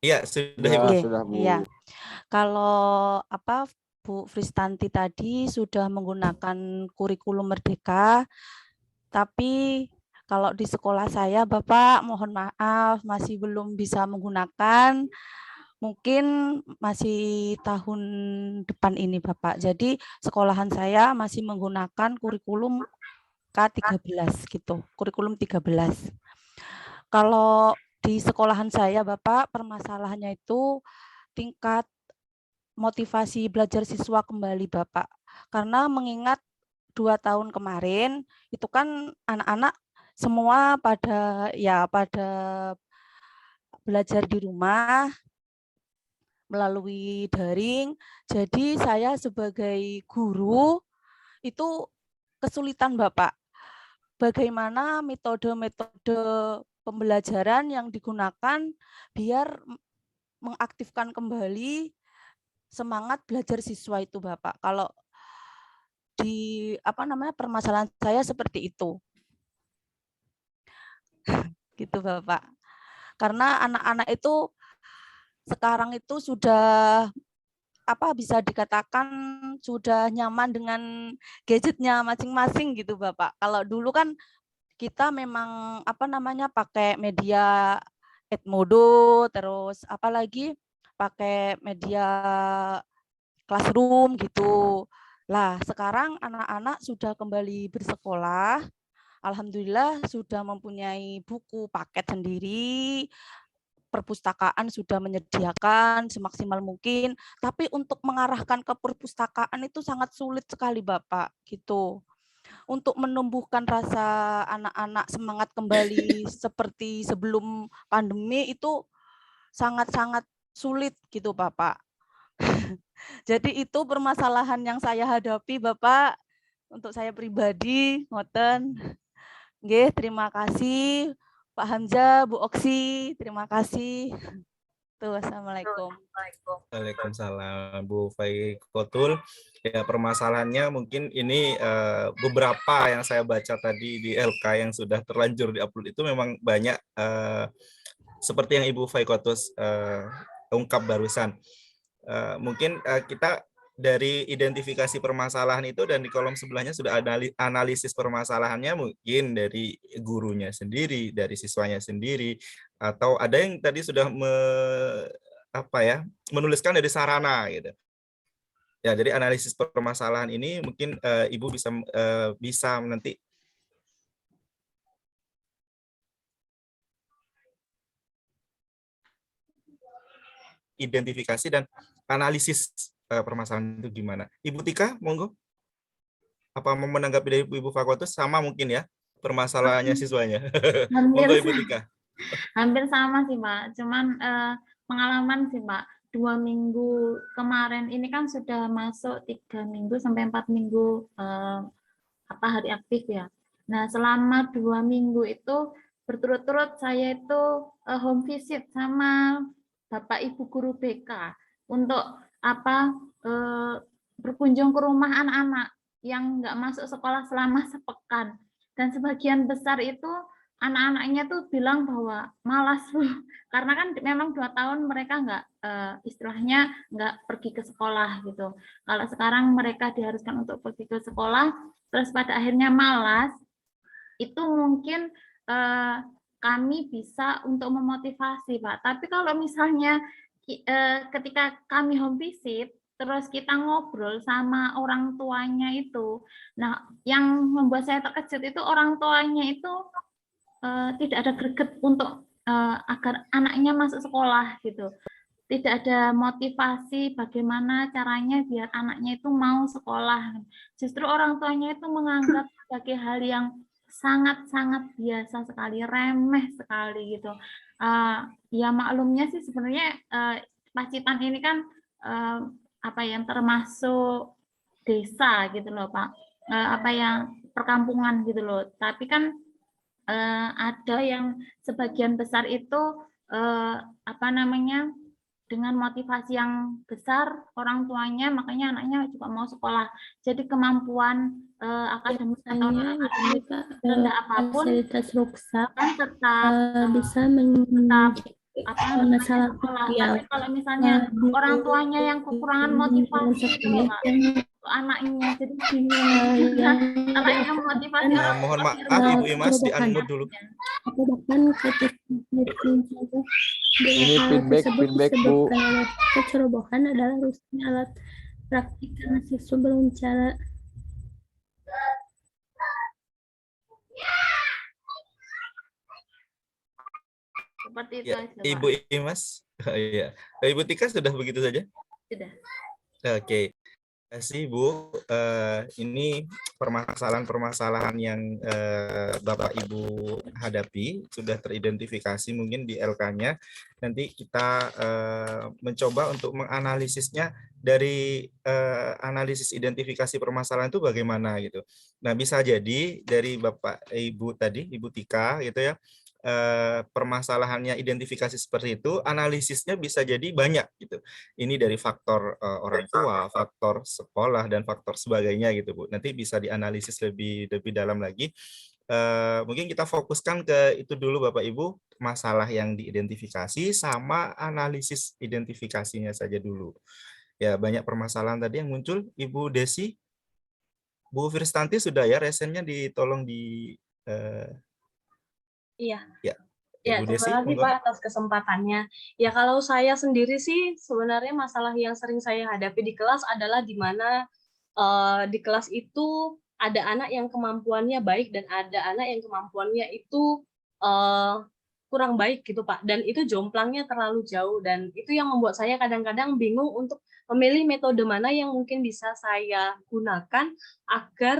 Iya, sudah Ya, Ibu. sudah Bu. Iya. Kalau Bu Fristanti tadi sudah menggunakan kurikulum Merdeka, tapi kalau di sekolah saya Bapak mohon maaf masih belum bisa menggunakan, mungkin masih tahun depan ini Bapak. Jadi sekolahan saya masih menggunakan kurikulum K13 gitu, kurikulum 13. Kalau di sekolahan saya Bapak, permasalahannya itu tingkat motivasi belajar siswa kembali Bapak. Karena mengingat 2 tahun kemarin itu kan anak-anak semua pada belajar di rumah melalui daring. Jadi saya sebagai guru itu kesulitan Bapak. Bagaimana metode-metode pembelajaran yang digunakan biar mengaktifkan kembali semangat belajar siswa itu Bapak. Kalau di permasalahan saya seperti itu. Gitu Bapak. Karena anak-anak itu sekarang itu sudah bisa dikatakan sudah nyaman dengan gadgetnya masing-masing gitu Bapak. Kalau dulu kan kita memang pakai media Edmodo, terus apalagi pakai media classroom gitu. Lah sekarang anak-anak sudah kembali bersekolah, alhamdulillah sudah mempunyai buku paket sendiri, perpustakaan sudah menyediakan semaksimal mungkin, tapi untuk mengarahkan ke perpustakaan itu sangat sulit sekali Bapak gitu. Untuk menumbuhkan rasa anak-anak semangat kembali seperti sebelum pandemi itu sangat-sangat sulit gitu Bapak. Jadi itu permasalahan yang saya hadapi Bapak, untuk saya pribadi, ngoten. Nggih, terima kasih Pak Hamzah, Bu Oksi, terima kasih. Tuh, Assalamualaikum. Waalaikumsalam Bu Faikotul. Ya, permasalahannya mungkin ini beberapa yang saya baca tadi di LK yang sudah terlanjur diupload itu memang banyak seperti yang Ibu Faikotus ungkap barusan. Mungkin kita dari identifikasi permasalahan itu dan di kolom sebelahnya sudah ada analisis permasalahannya, mungkin dari gurunya sendiri, dari siswanya sendiri, atau ada yang tadi sudah menuliskan dari sarana gitu. Ya, jadi analisis permasalahan ini mungkin Ibu bisa nanti identifikasi dan analisis permasalahan itu gimana. Ibu Tika, monggo. Apa mau menanggapi dari Ibu Fakotus? Sama mungkin ya permasalahannya siswanya. Monggo Ibu Tika. Hampir sama sih Pak, cuman pengalaman sih Pak. 2 minggu kemarin ini kan sudah masuk 3 minggu sampai 4 minggu hari aktif ya. Nah selama 2 minggu itu berturut-turut saya itu home visit sama Bapak Ibu guru BK untuk berkunjung ke rumah anak-anak yang nggak masuk sekolah selama sepekan, dan sebagian besar itu anak-anaknya tuh bilang bahwa malas karena kan memang 2 tahun mereka nggak istilahnya nggak pergi ke sekolah gitu. Kalau sekarang mereka diharuskan untuk pergi ke sekolah terus pada akhirnya malas, itu mungkin kami bisa untuk memotivasi Pak. Tapi kalau misalnya ketika kami home visit terus kita ngobrol sama orang tuanya itu, nah yang membuat saya terkejut itu orang tuanya itu tidak ada greget untuk agar anaknya masuk sekolah gitu. Tidak ada motivasi bagaimana caranya biar anaknya itu mau sekolah. Justru orang tuanya itu menganggap sebagai hal yang sangat-sangat biasa sekali, remeh sekali gitu. Ya maklumnya sih sebenarnya Pacitan ini kan yang termasuk desa gitu loh Pak, perkampungan gitu loh. Tapi kan ada yang sebagian besar itu dengan motivasi yang besar orang tuanya, makanya anaknya juga mau sekolah. Jadi kemampuan akademis atau rendah apapun kan tetap bisa masalah sekolah. Tapi kalau misalnya orang tuanya yang kekurangan motivasi anaknya, jadi anaknya motivasi mohon maaf Ibu Imas, di-unmute dulu. Atau bahkan Ini feedback Bu. kecerobohan adalah rusaknya alat praktik karena siswa belum cara seperti itu. Ya, Ibu Imas, ya. Ibu Tika sudah begitu saja? Sudah. Oke. Terima kasih Bu. Ini permasalahan-permasalahan yang Bapak Ibu hadapi sudah teridentifikasi mungkin di LK-nya. Nanti kita mencoba untuk menganalisisnya dari analisis identifikasi permasalahan itu bagaimana gitu. Nah, bisa jadi dari Bapak Ibu tadi, Ibu Tika gitu ya, permasalahannya identifikasi seperti itu, analisisnya bisa jadi banyak gitu. Ini dari faktor orang tua, faktor sekolah, dan faktor sebagainya gitu Bu. Nanti bisa dianalisis lebih dalam lagi. Mungkin kita fokuskan ke itu dulu Bapak Ibu, masalah yang diidentifikasi sama analisis identifikasinya saja dulu. Ya, banyak permasalahan tadi yang muncul. Ibu Desi, Bu Fristanti sudah ya, resennya ditolong di Iya. Ya, Ya, Ibu Desi, terima kasih monggo. Pak atas kesempatannya. Ya, kalau saya sendiri sih sebenarnya masalah yang sering saya hadapi di kelas adalah di mana di kelas itu ada anak yang kemampuannya baik dan ada anak yang kemampuannya itu kurang baik gitu Pak. Dan itu jomplangnya terlalu jauh, dan itu yang membuat saya kadang-kadang bingung untuk memilih metode mana yang mungkin bisa saya gunakan agar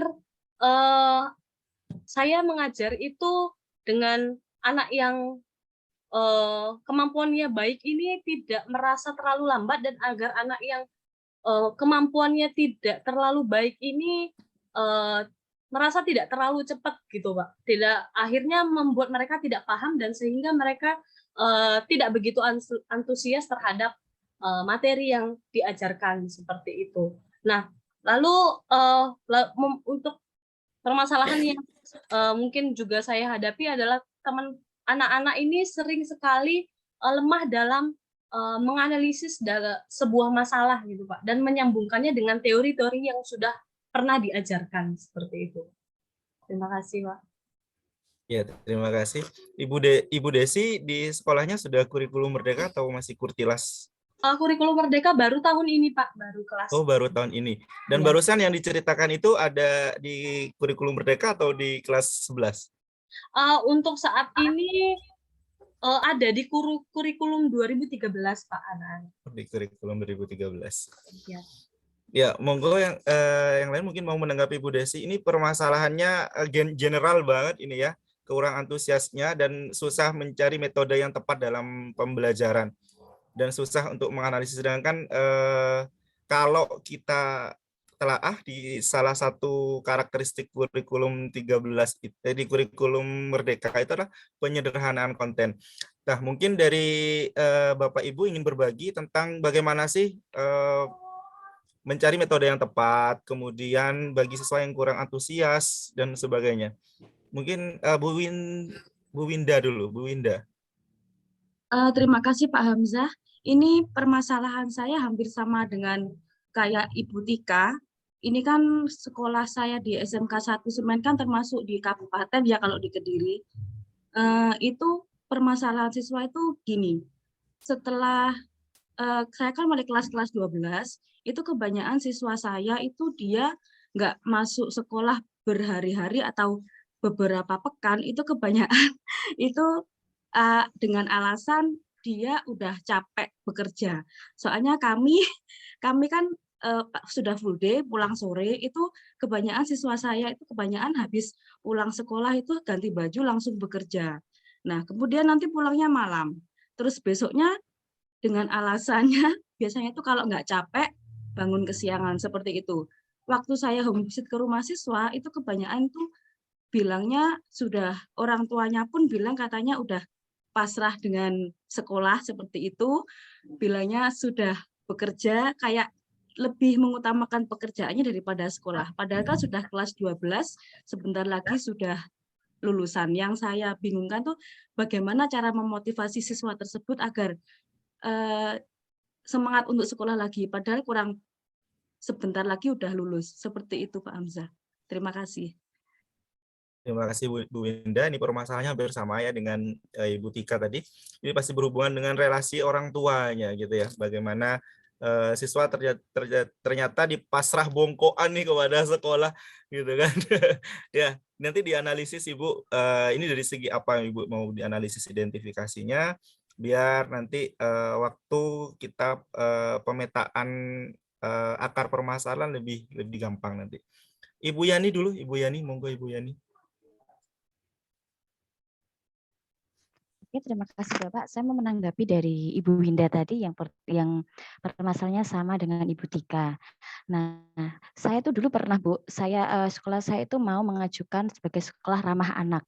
saya mengajar itu dengan anak yang kemampuannya baik ini tidak merasa terlalu lambat, dan agar anak yang kemampuannya tidak terlalu baik ini merasa tidak terlalu cepat gitu Pak. Akhirnya membuat mereka tidak paham dan sehingga mereka tidak begitu antusias terhadap materi yang diajarkan seperti itu. Nah, lalu untuk permasalahan yang mungkin juga saya hadapi adalah anak-anak ini sering sekali lemah dalam menganalisis sebuah masalah gitu Pak, dan menyambungkannya dengan teori-teori yang sudah pernah diajarkan seperti itu. Terima kasih Pak. Ya, terima kasih. Ibu Desi di sekolahnya sudah kurikulum merdeka atau masih kurtilas? Kurikulum merdeka baru tahun ini Pak, baru kelas. Oh, baru tahun ini. Dan Ya. barusan yang diceritakan itu ada di kurikulum merdeka atau di kelas 11? Untuk saat ini ada di kurikulum 2013 Pak anak-anak. Di kurikulum 2013. Ya. Ya, monggo yang lain mungkin mau menanggapi Bu Desi. Ini permasalahannya general banget ini ya, kurang antusiasnya dan susah mencari metode yang tepat dalam pembelajaran dan susah untuk menganalisis. Sedangkan kalau kita telaah di salah satu karakteristik kurikulum 13 di kurikulum merdeka itu adalah penyederhanaan konten. Nah, mungkin dari Bapak Ibu ingin berbagi tentang bagaimana sih mencari metode yang tepat, kemudian bagi siswa yang kurang antusias dan sebagainya. Mungkin Bu Winda dulu, Bu Winda. Terima kasih Pak Hamzah. Ini permasalahan saya hampir sama dengan kayak Ibu Tika. Ini kan sekolah saya di SMK 1 Semen kan termasuk di kabupaten ya kalau di Kediri. Itu permasalahan siswa itu gini. Setelah saya kan mulai kelas-kelas 12, itu kebanyakan siswa saya itu dia nggak masuk sekolah berhari-hari atau beberapa pekan, itu kebanyakan itu dengan alasan dia udah capek bekerja. Soalnya kami kan sudah full day, pulang sore, itu kebanyakan siswa saya itu kebanyakan habis pulang sekolah itu ganti baju langsung bekerja. Nah, kemudian nanti pulangnya malam. Terus besoknya dengan alasannya biasanya itu kalau nggak capek bangun kesiangan seperti itu. Waktu saya home visit ke rumah siswa itu kebanyakan tuh bilangnya sudah, orang tuanya pun bilang katanya udah pasrah dengan sekolah seperti itu, bilangnya sudah bekerja kayak lebih mengutamakan pekerjaannya daripada sekolah. Padahal kan sudah kelas 12, sebentar lagi sudah lulusan. Yang saya bingungkan tuh bagaimana cara memotivasi siswa tersebut agar semangat untuk sekolah lagi, padahal kurang sebentar lagi udah lulus. Seperti itu Pak Hamzah. Terima kasih. Terima kasih Bu Winda. Ini permasalahannya hampir sama ya dengan Ibu Tika tadi. Ini pasti berhubungan dengan relasi orang tuanya gitu ya. Bagaimana siswa ternyata dipasrah bongkoan nih kepada sekolah gitu kan. Ya, nanti dianalisis Ibu. Ini dari segi apa Ibu mau dianalisis identifikasinya, biar nanti waktu kita pemetaan akar permasalahan lebih gampang nanti. Ibu Yani dulu, Ibu Yani, monggo Ibu Yani. Oke, terima kasih Bapak. Saya mau menanggapi dari Ibu Winda tadi yang permasalahannya sama dengan Ibu Tika. Nah, saya tuh dulu pernah Bu, sekolah saya itu mau mengajukan sebagai sekolah ramah anak.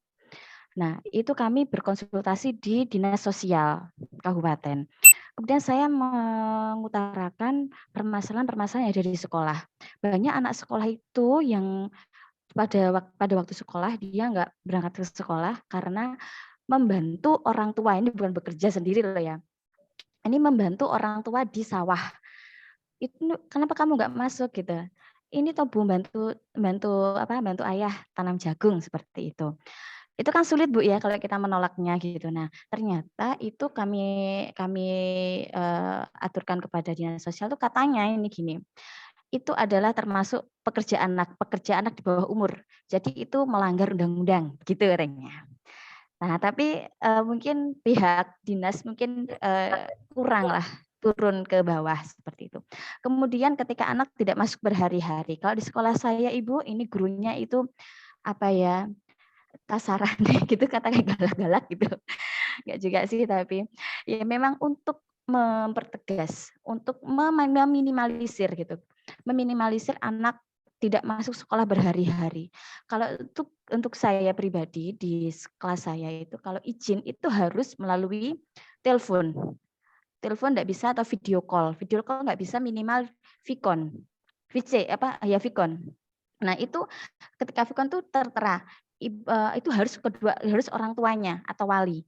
Nah, itu kami berkonsultasi di Dinas Sosial Kabupaten. Kemudian saya mengutarakan permasalahan-permasalahan yang ada di sekolah. Banyak anak sekolah itu yang pada waktu sekolah dia nggak berangkat ke sekolah karena membantu orang tua, ini bukan bekerja sendiri loh ya. Ini membantu orang tua di sawah. Itu kenapa kamu nggak masuk gitu? Ini toh Bu bantu ayah tanam jagung seperti itu. Itu kan sulit Bu ya kalau kita menolaknya gitu. Nah, ternyata itu kami aturkan kepada dinas sosial tuh katanya ini gini. Itu adalah termasuk pekerja anak di bawah umur. Jadi itu melanggar undang-undang gitu katanya. Nah, tapi mungkin pihak dinas mungkin kurang lah turun ke bawah seperti itu. Kemudian ketika anak tidak masuk berhari-hari, kalau di sekolah saya Ibu, ini gurunya itu apa ya, kasaran gitu, katanya galak-galak gitu. Enggak juga sih, tapi ya memang untuk mempertegas, untuk meminimalisir gitu. Meminimalisir anak tidak masuk sekolah berhari-hari. Kalau untuk saya pribadi di kelas saya itu kalau izin itu harus melalui telepon. Telepon enggak bisa atau video call. Video call enggak bisa, minimal Vicon. Vicon. Nah, itu ketika Vicon tuh tertera itu harus orang tuanya atau wali.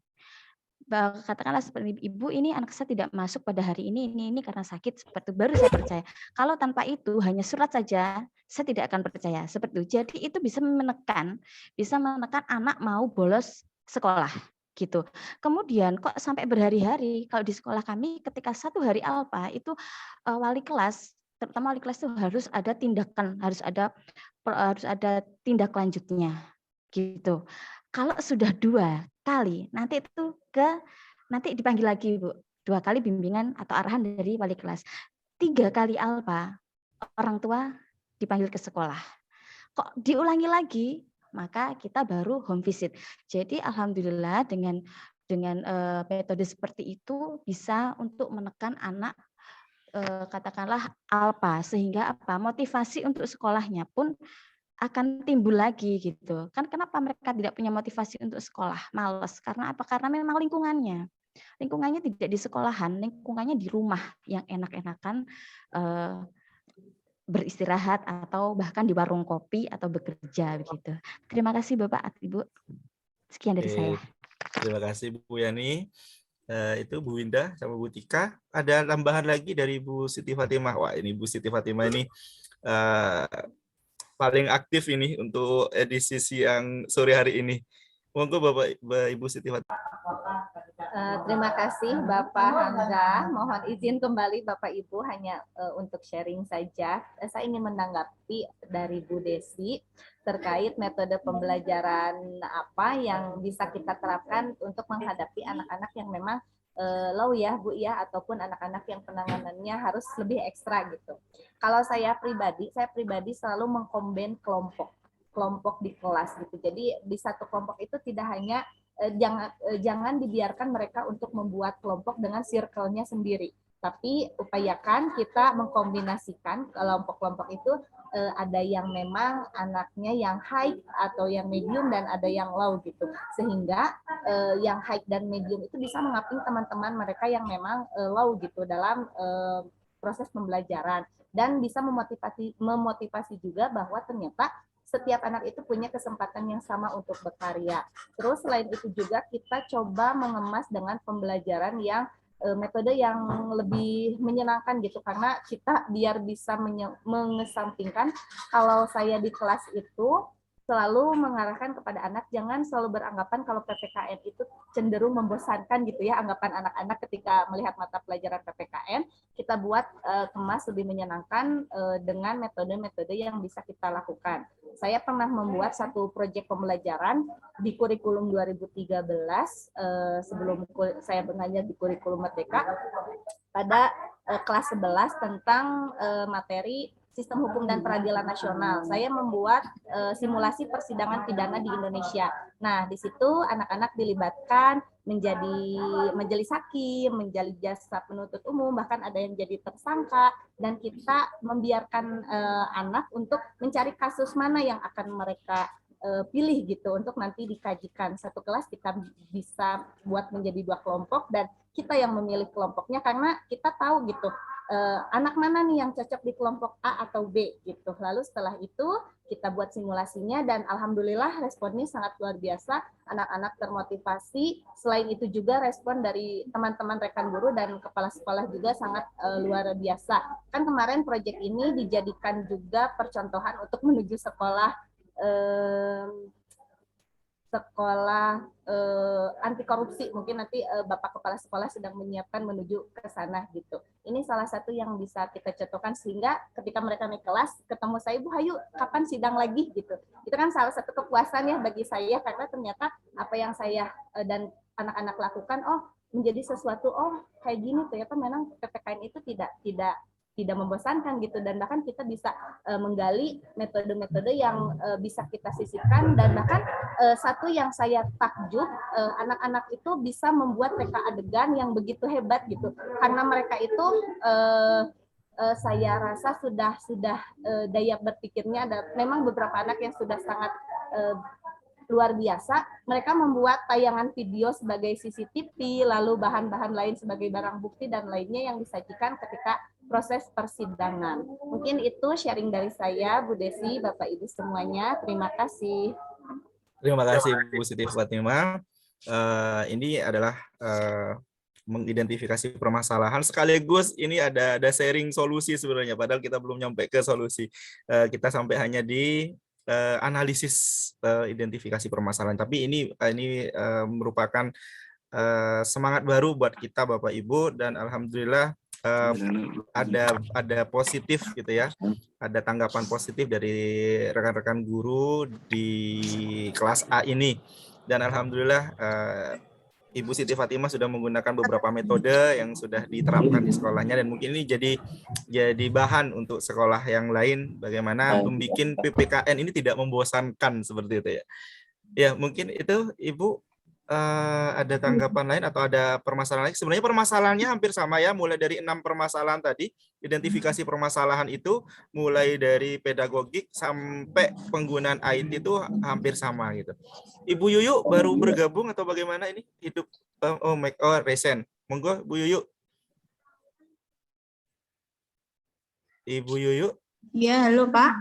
Katakanlah seperti ibu, ini anak saya tidak masuk pada hari ini karena sakit, seperti itu baru saya percaya. Kalau tanpa itu hanya surat saja, saya tidak akan percaya seperti itu. Jadi itu bisa menekan anak mau bolos sekolah gitu. Kemudian kok sampai berhari-hari? Kalau di sekolah kami ketika 1 hari alpa itu wali kelas, terutama wali kelas itu harus ada tindakan, harus ada tindak lanjutnya gitu. Kalau sudah 2 kali, nanti dipanggil lagi Bu, 2 kali bimbingan atau arahan dari wali kelas. 3 kali alpa, orang tua dipanggil ke sekolah. Kok diulangi lagi, maka kita baru home visit. Jadi alhamdulillah dengan metode seperti itu bisa untuk menekan anak katakanlah alpa, sehingga motivasi untuk sekolahnya pun akan timbul lagi gitu. Kan kenapa mereka tidak punya motivasi untuk sekolah? Males. Karena apa? Karena memang lingkungannya tidak di sekolahan, lingkungannya di rumah yang enak-enakan beristirahat atau bahkan di warung kopi atau bekerja begitu. Terima kasih Bapak Ibu. Sekian dari saya. Terima kasih Bu Yani. Itu Bu Winda sama Bu Tika. Ada tambahan lagi dari Bu Siti Fatimah. Wah, ini Bu Siti Fatimah ini paling aktif ini untuk edisi siang sore hari ini. Monggo Bapak Ibu Siti Fatimah. Terima kasih Bapak Hamzah. Mohon izin kembali Bapak Ibu hanya untuk sharing saja. Saya ingin menanggapi dari Bu Desi terkait metode pembelajaran apa yang bisa kita terapkan untuk menghadapi anak-anak yang memang low ya Bu ya, ataupun anak-anak yang penanganannya harus lebih ekstra gitu. Kalau saya pribadi selalu mengkombin kelompok di kelas gitu. Jadi di satu kelompok itu tidak hanya jangan dibiarkan mereka untuk membuat kelompok dengan circle-nya sendiri, tapi upayakan kita mengkombinasikan kelompok-kelompok itu ada yang memang anaknya yang high atau yang medium dan ada yang low gitu, sehingga yang high dan medium itu bisa mengaping teman-teman mereka yang memang low gitu dalam proses pembelajaran, dan bisa memotivasi juga bahwa ternyata setiap anak itu punya kesempatan yang sama untuk berkarya. Terus selain itu juga kita coba mengemas dengan pembelajaran yang metode yang lebih menyenangkan gitu, karena kita biar bisa mengesampingkan kalau saya di kelas itu selalu mengarahkan kepada anak jangan selalu beranggapan kalau PPKN itu cenderung membosankan gitu ya, anggapan anak-anak ketika melihat mata pelajaran PPKN. Kita buat kemas lebih menyenangkan dengan metode-metode yang bisa kita lakukan. Saya pernah membuat satu proyek pembelajaran di kurikulum 2013 sebelum saya mengajar di kurikulum Merdeka pada kelas 11 tentang materi Sistem Hukum dan Peradilan Nasional. Saya membuat simulasi persidangan pidana di Indonesia. Nah, di situ anak-anak dilibatkan menjadi majelis hakim, menjadi jaksa penuntut umum, bahkan ada yang jadi tersangka, dan kita membiarkan anak untuk mencari kasus mana yang akan mereka pilih gitu untuk nanti dikajikan. Satu kelas kita bisa buat menjadi 2 kelompok dan kita yang memilih kelompoknya karena kita tahu gitu anak mana nih yang cocok di kelompok A atau B gitu. Lalu setelah itu kita buat simulasinya dan alhamdulillah responnya sangat luar biasa. Anak-anak termotivasi. Selain itu juga respon dari teman-teman rekan guru dan kepala sekolah juga sangat luar biasa. Kan kemarin proyek ini dijadikan juga percontohan untuk menuju sekolah anti korupsi. Mungkin nanti Bapak Kepala Sekolah sedang menyiapkan menuju ke sana gitu. Ini salah satu yang bisa kita contohkan sehingga ketika mereka naik kelas ketemu saya, Bu, ayo kapan sidang lagi gitu. Itu kan salah satu kepuasan ya bagi saya karena ternyata apa yang saya dan anak-anak lakukan menjadi sesuatu kayak gini tuh ya kan, memang PPKN itu tidak membosankan gitu, dan bahkan kita bisa menggali metode-metode yang bisa kita sisipkan, dan bahkan satu yang saya takjub, anak-anak itu bisa membuat reka adegan yang begitu hebat gitu, karena mereka itu saya rasa sudah daya berpikirnya ada. Memang beberapa anak yang sudah sangat luar biasa, mereka membuat tayangan video sebagai CCTV, lalu bahan-bahan lain sebagai barang bukti dan lainnya yang disajikan ketika proses persidangan. Mungkin itu sharing dari saya, Bu Desi, Bapak Ibu semuanya. Terima kasih. Terima kasih Bu Siti Fatimah. Ini adalah mengidentifikasi permasalahan sekaligus ini ada sharing solusi sebenarnya, padahal kita belum nyampe ke solusi. Kita sampai hanya di analisis identifikasi permasalahan, tapi ini merupakan semangat baru buat kita Bapak Ibu, dan alhamdulillah ada positif gitu ya, ada tanggapan positif dari rekan-rekan guru di kelas A ini, dan alhamdulillah Ibu Siti Fatimah sudah menggunakan beberapa metode yang sudah diterapkan di sekolahnya, dan mungkin ini jadi bahan untuk sekolah yang lain bagaimana membuat PPKN ini tidak membosankan seperti itu ya. Ya, mungkin itu Ibu ada tanggapan lain atau ada permasalahan lain? Sebenarnya permasalahannya hampir sama ya, mulai dari 6 permasalahan tadi. Identifikasi permasalahan itu mulai dari pedagogik sampai penggunaan IT itu hampir sama gitu. Ibu Yuyu baru bergabung atau bagaimana ini? Hidup recent. Monggo Bu Yuyu. Ibu Yuyu. Ya, halo Pak.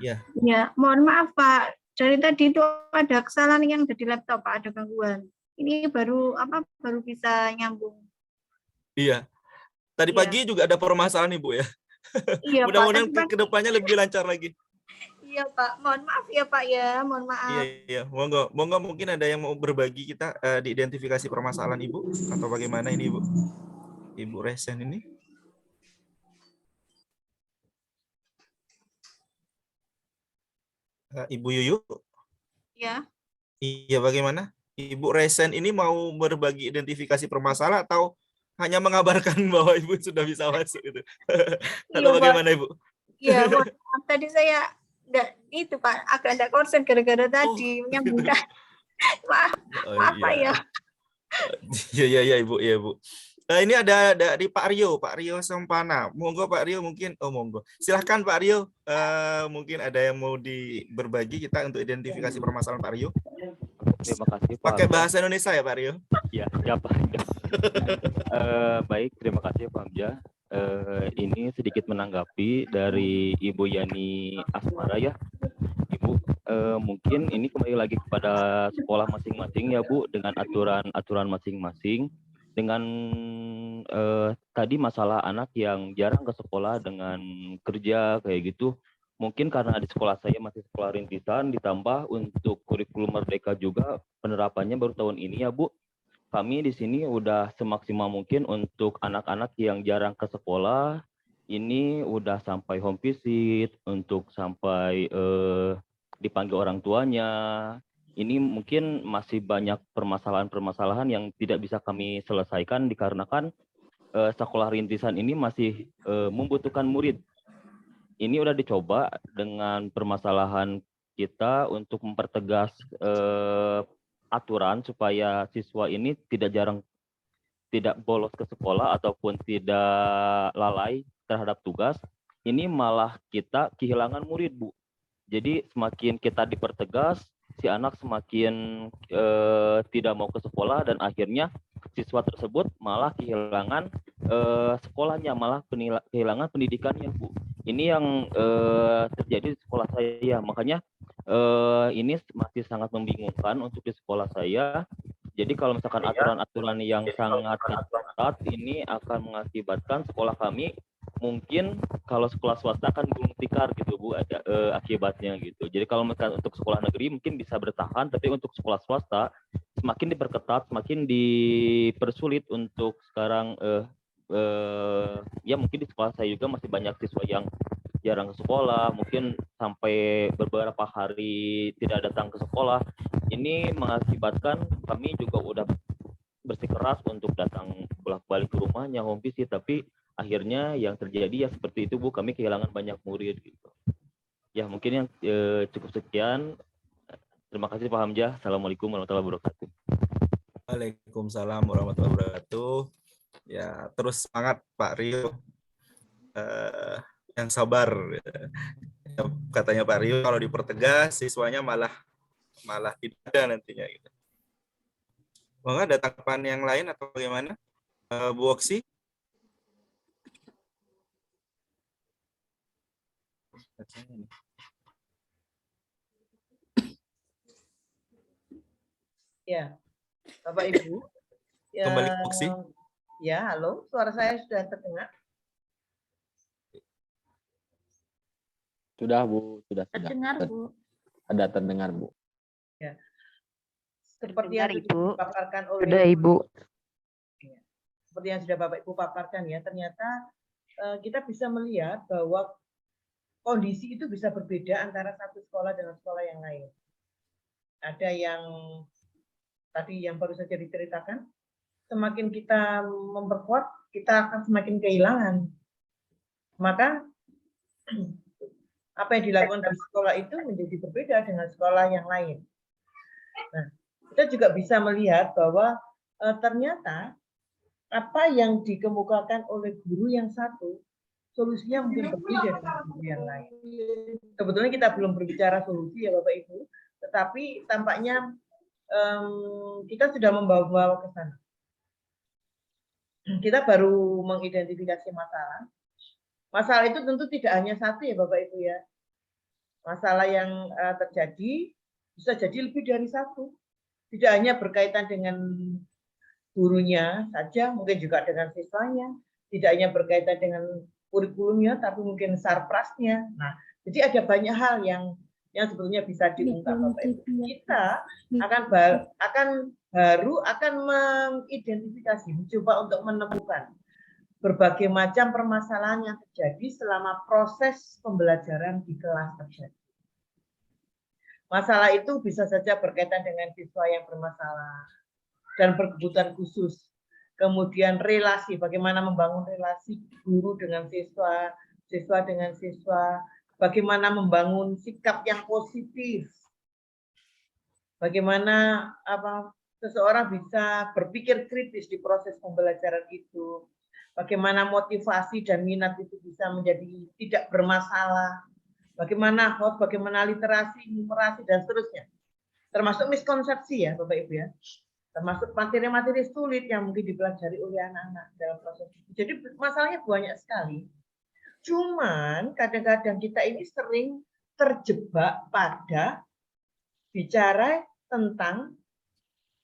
Ya. Ya, mohon maaf Pak. Dari tadi itu ada kesalahan yang ada di laptop, Pak, ada gangguan. Ini baru bisa nyambung. Iya. Tadi pagi juga ada permasalahan Ibu ya. Iya, mudah-mudahan Pak. ke depannya lebih lancar lagi. Iya, Pak. Mohon maaf ya, Pak ya. Mohon maaf. Iya. Monggo mungkin ada yang mau berbagi kita di identifikasi permasalahan Ibu atau bagaimana ini Ibu? Ibu Resen ini. Ibu Yuyu? Ya. Iya, bagaimana? Ibu Resen ini mau berbagi identifikasi permasalahan atau hanya mengabarkan bahwa Ibu sudah bisa masuk itu? Atau bagaimana Ibu? Iya, maaf. Tadi saya itu Pak, agak ada konsen gara-gara tadi menyambungkan. Maaf, apa ya? Iya Ibu. Ini ada dari Pak Rio Sempana. Monggo Pak Rio mungkin. Monggo. Silahkan Pak Rio. Mungkin ada yang mau berbagi kita untuk identifikasi permasalahan Pak Rio. Terima kasih Pak. Pakai bahasa Indonesia ya Pak Rio? Ya Pak. Baik, terima kasih Pak Hamzah. Ini sedikit menanggapi dari Ibu Yani Asmara ya. Ibu, mungkin ini kembali lagi kepada sekolah masing-masing ya Bu, dengan aturan masing-masing. Dengan tadi masalah anak yang jarang ke sekolah dengan kerja kayak gitu, mungkin karena di sekolah saya masih sekolah rintisan, ditambah untuk kurikulum merdeka juga penerapannya baru tahun ini ya Bu. Kami di sini udah semaksimal mungkin untuk anak-anak yang jarang ke sekolah, ini udah sampai home visit, untuk sampai dipanggil orang tuanya. Ini mungkin masih banyak permasalahan-permasalahan yang tidak bisa kami selesaikan dikarenakan sekolah rintisan ini masih membutuhkan murid. Ini udah dicoba dengan permasalahan kita untuk mempertegas aturan supaya siswa ini tidak bolos ke sekolah ataupun tidak lalai terhadap tugas. Ini malah kita kehilangan murid, Bu. Jadi semakin kita dipertegas, si anak semakin tidak mau ke sekolah, dan akhirnya siswa tersebut malah kehilangan sekolahnya, malah kehilangan pendidikannya, Bu. Ini yang terjadi di sekolah saya, makanya ini masih sangat membingungkan untuk di sekolah saya. Jadi kalau misalkan aturan-aturan yang sangat ketat ini akan mengakibatkan sekolah kami, mungkin kalau sekolah swasta kan gulung tikar gitu Bu, ada akibatnya gitu. Jadi kalau misalkan untuk sekolah negeri mungkin bisa bertahan, tapi untuk sekolah swasta semakin diperketat, semakin dipersulit untuk sekarang. Ya mungkin di sekolah saya juga masih banyak siswa yang jarang ke sekolah, mungkin sampai beberapa hari tidak datang ke sekolah. Ini mengakibatkan kami juga udah bersikeras untuk datang bolak-balik ke rumahnya, home visit, tapi akhirnya yang terjadi ya seperti itu Bu, kami kehilangan banyak murid gitu. Ya mungkin yang cukup sekian. Terima kasih Pak Hamzah. Assalamualaikum warahmatullahi wabarakatuh. Waalaikumsalam warahmatullahi wabarakatuh. Ya, terus semangat Pak Rio. yang sabar. Katanya Pak Rio, kalau dipertegas siswanya malah tidak ada nantinya. Gitu. Maka ada tanggapan yang lain atau bagaimana, Bu Oksi? Ya, Bapak Ibu. Ya, Kembali Bu Oksi. Ya, halo, suara saya sudah terdengar? Sudah Bu, sudah. Terdengar Bu. Ada terdengar Bu. Ya. Seperti yang sudah dipaparkan oleh Sudah Ibu. Seperti yang sudah Bapak Ibu paparkan ya, ternyata kita bisa melihat bahwa kondisi itu bisa berbeda antara satu sekolah dengan sekolah yang lain. Ada yang tadi yang baru saja diceritakan, semakin kita memperkuat, kita akan semakin kehilangan. Maka apa yang dilakukan di sekolah itu menjadi berbeda dengan sekolah yang lain. Nah, kita juga bisa melihat bahwa ternyata apa yang dikemukakan oleh guru yang satu, solusinya mungkin berbeda dengan guru yang lain. Sebetulnya kita belum berbicara solusi ya Bapak Ibu, tetapi tampaknya kita sudah membawa-bawa ke sana. Kita baru mengidentifikasi masalah. Masalah itu tentu tidak hanya satu ya Bapak Ibu ya. Masalah yang terjadi bisa jadi lebih dari satu. Tidak hanya berkaitan dengan gurunya saja, mungkin juga dengan siswanya. Tidak hanya berkaitan dengan kurikulumnya, tapi mungkin sarprasnya. Nah, jadi ada banyak hal yang sebetulnya bisa diungkap Bapak Ibu. Kita akan mengidentifikasi, mencoba untuk menemukan berbagai macam permasalahan yang terjadi selama proses pembelajaran di kelas terjadi. Masalah itu bisa saja berkaitan dengan siswa yang bermasalah dan berkebutuhan khusus. Kemudian relasi, bagaimana membangun relasi guru dengan siswa, siswa dengan siswa, bagaimana membangun sikap yang positif, bagaimana seseorang bisa berpikir kritis di proses pembelajaran itu, bagaimana motivasi dan minat itu bisa menjadi tidak bermasalah, bagaimana host, bagaimana literasi, numerasi, dan seterusnya. Termasuk miskonsepsi ya Bapak Ibu ya. Termasuk materi-materi sulit yang mungkin dipelajari oleh anak-anak dalam proses itu. Jadi masalahnya banyak sekali. Cuman kadang-kadang kita ini sering terjebak pada bicara tentang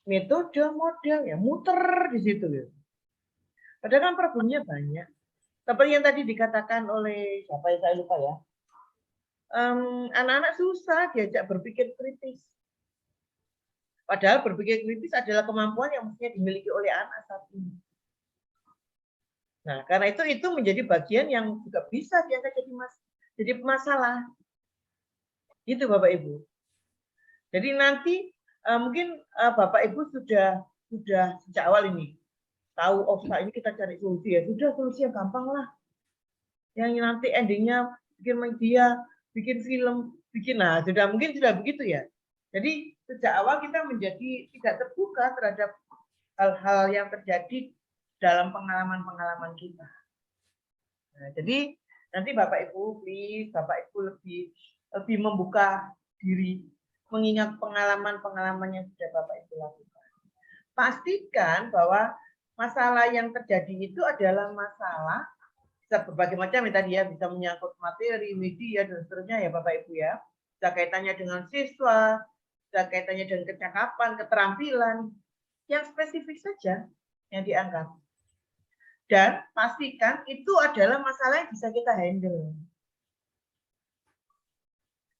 metode, model, ya muter di situ. Ya. Padahal kan problemnya banyak. Seperti yang tadi dikatakan oleh siapa yang saya lupa ya. Anak-anak susah diajak berpikir kritis. Padahal berpikir kritis adalah kemampuan yang mestinya dimiliki oleh anak saat ini. Nah, karena itu menjadi bagian yang juga bisa diangkat jadi masalah. Itu Bapak Ibu. Jadi nanti mungkin Bapak Ibu sudah sejak awal ini tahu ini kita cari solusi ya. Sudah solusi yang gampang lah. Yang nanti endingnya bikin media, bikin film, sudah mungkin sudah begitu ya. Jadi sejak awal kita menjadi tidak terbuka terhadap hal-hal yang terjadi dalam pengalaman-pengalaman kita. Nah, jadi nanti Bapak Ibu, please, Bapak Ibu lebih membuka diri, mengingat pengalaman-pengalaman yang sudah Bapak Ibu lakukan. Pastikan bahwa masalah yang terjadi itu adalah masalah bisa berbagai macam ya tadi ya, bisa menyangkut materi, media, dan seterusnya ya Bapak Ibu ya. Bisa kaitannya dengan siswa, bisa kaitannya dengan kecakapan, keterampilan, yang spesifik saja yang diangkat. Dan pastikan itu adalah masalah yang bisa kita handle.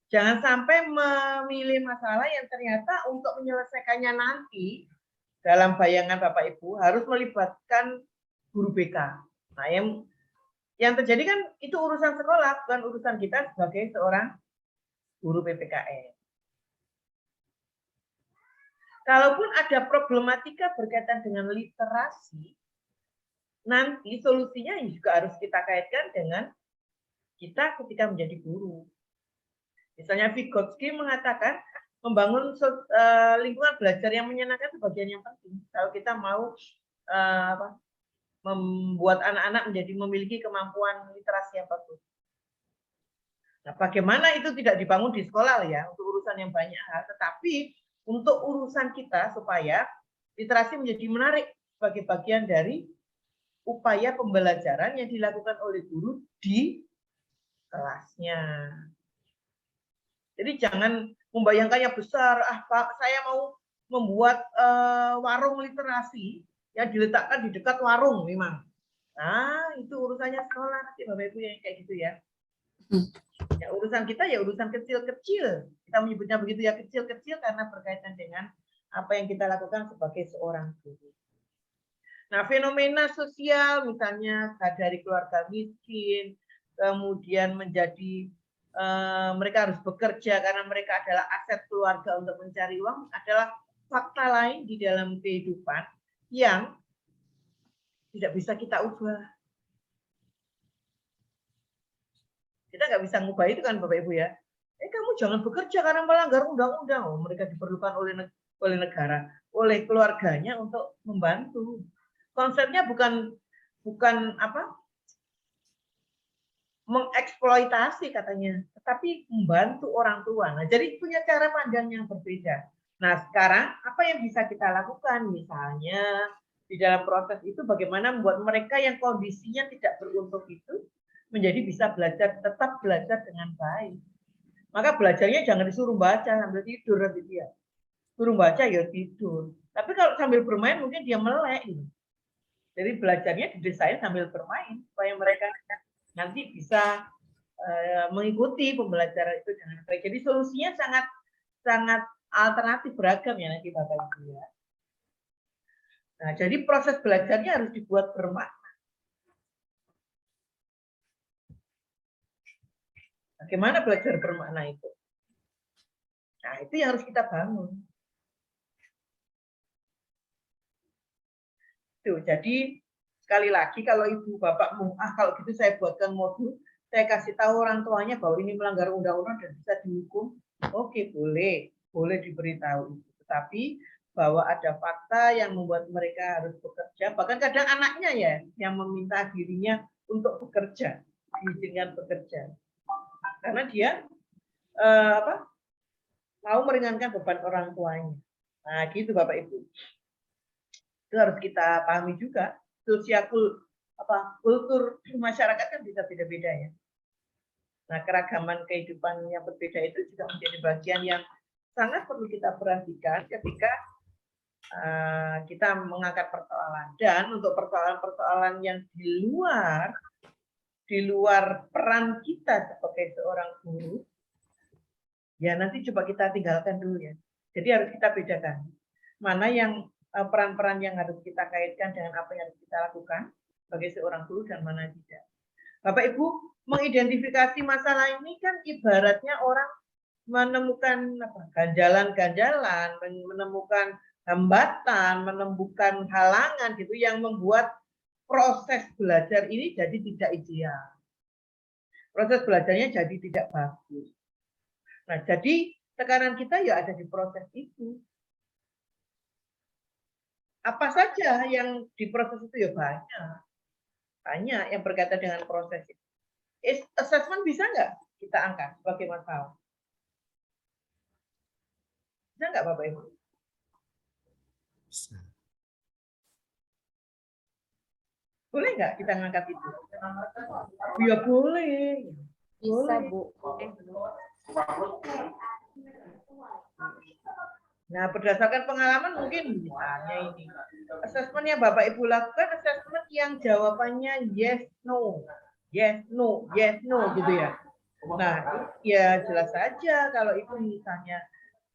Jangan sampai memilih masalah yang ternyata untuk menyelesaikannya nanti, dalam bayangan Bapak Ibu, harus melibatkan guru BK. Nah, yang terjadi kan itu urusan sekolah, bukan urusan kita sebagai seorang guru PPKN. Kalaupun ada problematika berkaitan dengan literasi, nanti solusinya juga harus kita kaitkan dengan kita ketika menjadi guru. Misalnya Vygotsky mengatakan membangun lingkungan belajar yang menyenangkan itu bagian yang penting. Kalau kita mau membuat anak-anak menjadi memiliki kemampuan literasi yang bagus. Nah, bagaimana itu tidak dibangun di sekolah ya, untuk urusan yang banyak hal, tetapi untuk urusan kita supaya literasi menjadi menarik sebagai bagian dari upaya pembelajaran yang dilakukan oleh guru di kelasnya. Jadi jangan membayangkannya besar, Pak, saya mau membuat warung literasi yang diletakkan di dekat warung memang. Nah, itu urusannya sekolah, Bapak Ibu yang kayak gitu ya. Ya, urusan kita ya urusan kecil-kecil. Kita menyebutnya begitu ya, kecil-kecil karena berkaitan dengan apa yang kita lakukan sebagai seorang guru. Nah, fenomena sosial misalnya dari keluarga miskin, kemudian menjadi mereka harus bekerja karena mereka adalah aset keluarga untuk mencari uang, adalah fakta lain di dalam kehidupan yang tidak bisa kita ubah. Kita nggak bisa ngubah itu kan Bapak Ibu ya. Kamu jangan bekerja karena melanggar undang-undang. Oh, mereka diperlukan oleh negara, oleh keluarganya untuk membantu. Konsepnya bukan apa? Mengeksploitasi katanya, tetapi membantu orang tua. Nah, jadi punya cara pandang yang berbeda. Nah, sekarang apa yang bisa kita lakukan? Misalnya di dalam proses itu bagaimana membuat mereka yang kondisinya tidak beruntung itu menjadi bisa belajar, tetap belajar dengan baik. Maka belajarnya jangan disuruh baca sambil tidur nanti dia. Suruh baca ya tidur. Tapi kalau sambil bermain mungkin dia melek. Jadi belajarnya didesain sambil bermain supaya mereka nanti bisa mengikuti pembelajaran itu dengan baik. Jadi solusinya sangat alternatif beragam ya nanti Bapak Ibu ya. Nah, jadi proses belajarnya harus dibuat bermakna. Bagaimana belajar bermakna itu? Nah, itu yang harus kita bangun. Tuh, jadi sekali lagi kalau ibu bapakmu, kalau gitu saya buatkan modul, saya kasih tahu orang tuanya bahwa ini melanggar undang-undang dan bisa dihukum. Oke, boleh diberitahu itu. Tetapi bahwa ada fakta yang membuat mereka harus bekerja, bahkan kadang anaknya ya yang meminta dirinya untuk bekerja, diizinkan bekerja. Karena dia mau meringankan beban orang tuanya. Nah, gitu Bapak Ibu. Itu harus kita pahami juga. Kultur masyarakat kan bisa beda-beda ya. Nah, keragaman kehidupan yang berbeda itu juga menjadi bagian yang sangat perlu kita perhatikan ketika kita mengangkat persoalan. Dan untuk persoalan-persoalan yang di luar peran kita sebagai seorang guru, ya nanti coba kita tinggalkan dulu ya. Jadi harus kita bedakan mana yang peran-peran yang harus kita kaitkan dengan apa yang harus kita lakukan sebagai seorang guru dan mana tidak. Bapak Ibu, mengidentifikasi masalah ini kan ibaratnya orang menemukan ganjalan-ganjalan, menemukan hambatan, menemukan halangan gitu yang membuat proses belajar ini jadi tidak ideal. Proses belajarnya jadi tidak bagus. Nah, jadi tekanan kita ya ada di proses itu. Apa saja yang di proses itu ya banyak. Banyak yang berkaitan dengan proses itu. Assessment bisa nggak kita angkat sebagai masalah? Bisa nggak Bapak Ibu? Bisa. Boleh nggak kita ngangkat itu? Ya boleh. Bisa, Bu. Nah, berdasarkan pengalaman mungkin misalnya ini. Assessment yang Bapak Ibu lakukan, assessment yang jawabannya yes, no. Yes, no, yes, no gitu ya. Nah, ya jelas saja kalau itu misalnya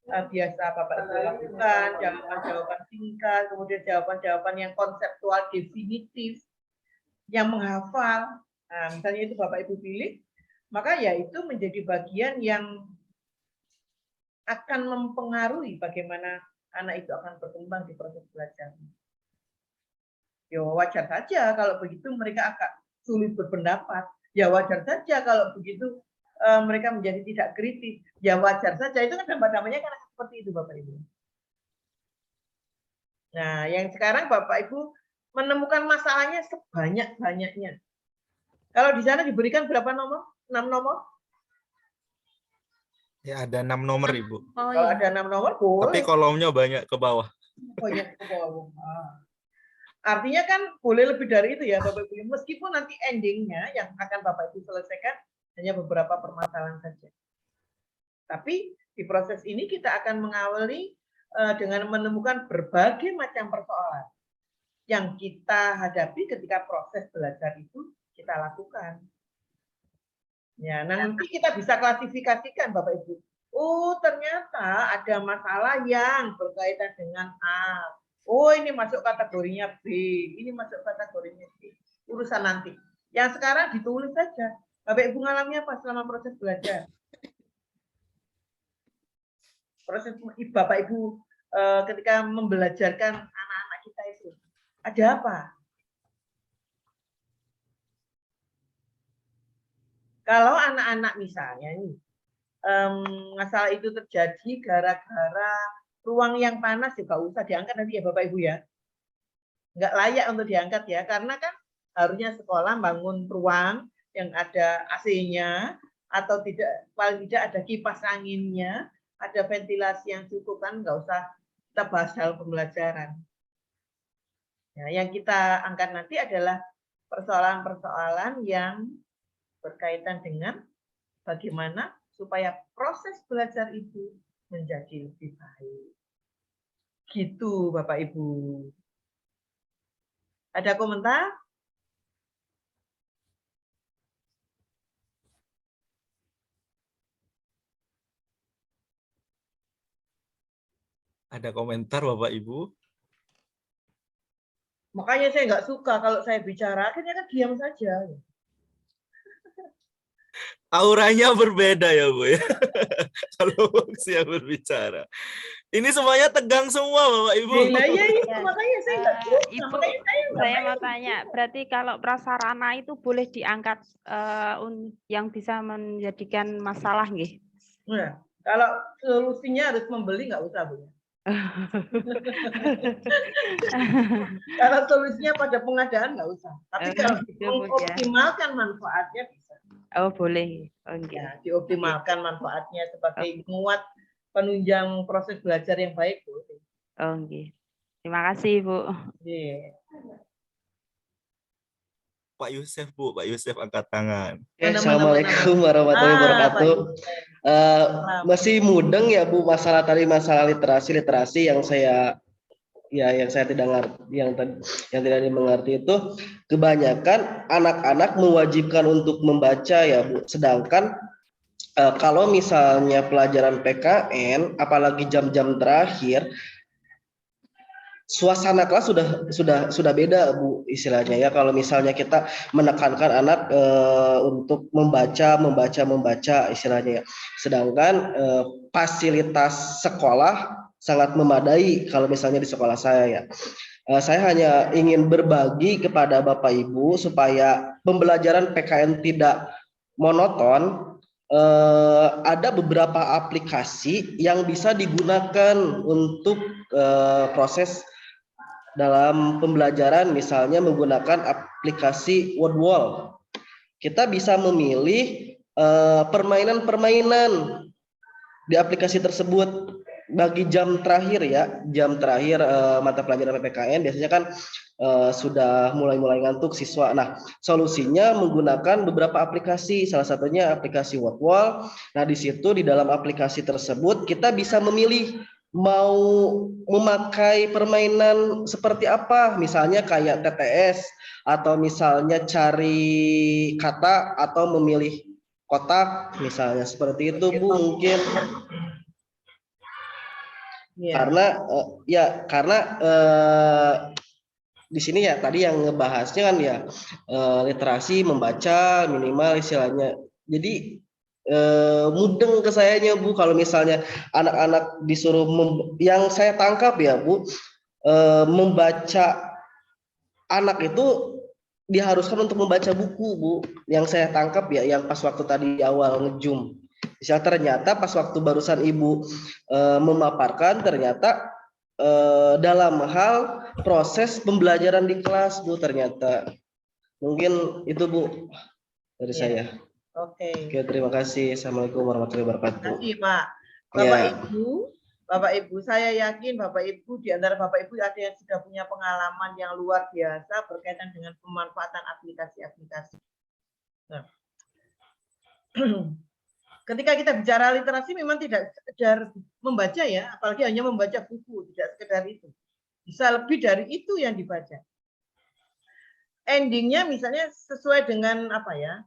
biasa Bapak Ibu lakukan, jawaban-jawaban singkat, kemudian jawaban-jawaban yang konseptual definitif, yang menghafal. Nah, misalnya itu Bapak Ibu pilih, maka ya itu menjadi bagian yang akan mempengaruhi bagaimana anak itu akan berkembang di proses belajar. Ya wajar saja kalau begitu mereka akan sulit berpendapat. Ya wajar saja kalau begitu mereka menjadi tidak kritis. Ya wajar saja, itu kan namanya kan seperti itu Bapak Ibu. Nah, yang sekarang Bapak Ibu menemukan masalahnya sebanyak-banyaknya. Kalau di sana diberikan berapa nomor? 6 nomor? Ya ada 6 nomor Ibu. Oh, Kalau iya. ada 6 nomor Tapi boleh. kolomnya banyak ke bawah. Banyak ke bawah. Artinya kan boleh lebih dari itu ya Bapak Ibu. Meskipun nanti endingnya yang akan Bapak Ibu selesaikan hanya beberapa permasalahan saja. Tapi di proses ini kita akan mengawali dengan menemukan berbagai macam persoalan yang kita hadapi ketika proses belajar itu kita lakukan. Ya, nah nanti kita bisa klasifikasikan Bapak Ibu. Oh, ternyata ada masalah yang berkaitan dengan A. Oh, ini masuk kategorinya B, ini masuk kategorinya C. Urusan nanti. Yang sekarang ditulis saja. Bapak Ibu ngalami apa selama proses belajar? Proses Bapak Ibu ketika membelajarkan anak-anak kita itu. Ada apa? Kalau anak-anak misalnya nih, masalah itu terjadi gara-gara ruang yang panas juga usah diangkat nanti ya Bapak Ibu ya. Nggak layak untuk diangkat ya, karena kan harusnya sekolah bangun ruang yang ada AC-nya, atau tidak, paling tidak ada kipas anginnya, ada ventilasi yang cukup kan, nggak usah kita bahas hal pembelajaran. Ya, yang kita angkat nanti adalah persoalan-persoalan yang berkaitan dengan bagaimana supaya proses belajar itu menjadi lebih baik. Gitu Bapak Ibu. Ada komentar? Ada komentar Bapak Ibu? Makanya saya nggak suka kalau saya bicara, akhirnya kan diam saja. Auranya berbeda ya Bu ya. Kalau saya berbicara. Ini semuanya tegang semua Bapak Ibu. Nah, ya itu makanya saya nggak suka. Ibu, Makanya saya mau tanya, berarti kalau prasarana itu boleh diangkat yang bisa menjadikan masalah nggih? Nah, kalau solusinya harus membeli nggak usah Bu. Kalau solusinya pada pengadaan nggak usah. Tapi kalau mengoptimalkan manfaatnya bisa. Oh boleh. Oh, ya, dioptimalkan manfaatnya sebagai penguat penunjang proses belajar yang baik boleh. Oh okay. Terima kasih Bu. Yeah. Pak Yusef Bu, Pak Yusef angkat tangan. Assalamualaikum warahmatullahi wabarakatuh. Masih mudeng ya Bu masalah tadi, masalah literasi yang saya tidak ngerti, yang tidak dimengerti itu kebanyakan anak-anak mewajibkan untuk membaca ya Bu. Sedangkan kalau misalnya pelajaran PKN, apalagi jam-jam terakhir, suasana kelas sudah beda Bu istilahnya ya. Kalau misalnya kita menekankan anak untuk membaca istilahnya ya. Sedangkan fasilitas sekolah sangat memadai kalau misalnya di sekolah saya ya. Saya hanya ingin berbagi kepada Bapak Ibu supaya pembelajaran PKN tidak monoton. Ada beberapa aplikasi yang bisa digunakan untuk proses dalam pembelajaran, misalnya menggunakan aplikasi Wordwall. Kita bisa memilih permainan-permainan di aplikasi tersebut bagi jam terakhir ya, mata pelajaran PPKN biasanya kan sudah mulai ngantuk siswa. Nah, solusinya menggunakan beberapa aplikasi, salah satunya aplikasi Wordwall. Nah, di situ di dalam aplikasi tersebut kita bisa memilih mau memakai permainan seperti apa, misalnya kayak TTS atau misalnya cari kata atau memilih kotak misalnya seperti itu Bu mungkin. Karena di sini ya tadi yang ngebahasnya kan ya literasi membaca minimal istilahnya. Jadi mudeng ke sayanya Bu kalau misalnya anak-anak disuruh yang saya tangkap ya Bu, membaca anak itu diharuskan untuk membaca buku Bu, yang saya tangkap ya, yang pas waktu tadi awal ngejum. Ternyata pas waktu barusan Ibu memaparkan ternyata dalam hal proses pembelajaran di kelas, Bu, ternyata. Mungkin itu, Bu, dari saya. Oke. Oke, terima kasih. Assalamualaikum warahmatullahi Terima wabarakatuh. kasih, Pak. Ya. Bapak Ibu, saya yakin Bapak Ibu di antara Bapak Ibu ada yang sudah punya pengalaman yang luar biasa berkaitan dengan pemanfaatan aplikasi-aplikasi. Nah, ketika kita bicara literasi memang tidak sekedar membaca ya, apalagi hanya membaca buku, tidak sekedar itu. Bisa lebih dari itu yang dibaca. Endingnya misalnya sesuai dengan apa ya,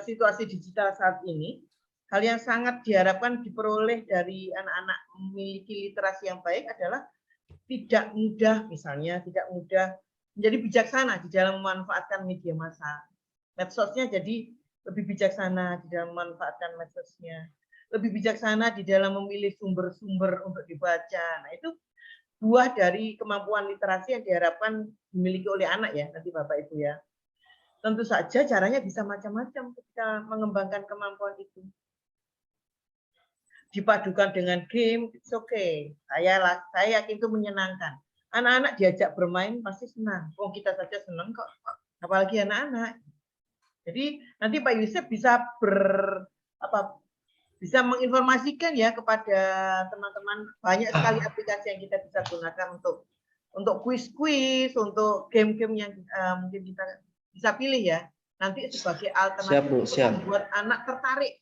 situasi digital saat ini, hal yang sangat diharapkan diperoleh dari anak-anak memiliki literasi yang baik adalah tidak mudah menjadi bijaksana di dalam memanfaatkan media massa. Medsosnya jadi lebih bijaksana di dalam memanfaatkan medsosnya, lebih bijaksana di dalam memilih sumber-sumber untuk dibaca. Nah, itu buah dari kemampuan literasi yang diharapkan dimiliki oleh anak ya, nanti Bapak Ibu ya. Tentu saja caranya bisa macam-macam ketika mengembangkan kemampuan itu. Dipadukan dengan game, it's okay. Saya yakin itu menyenangkan. Anak-anak diajak bermain pasti senang. Oh, kita saja senang kok, apalagi anak-anak. Jadi nanti Pak Yusuf bisa bisa menginformasikan ya kepada teman-teman banyak sekali aplikasi yang kita bisa gunakan untuk kuis-kuis, untuk game-game yang mungkin kita bisa pilih ya. Nanti sebagai alternatif untuk membuat anak tertarik,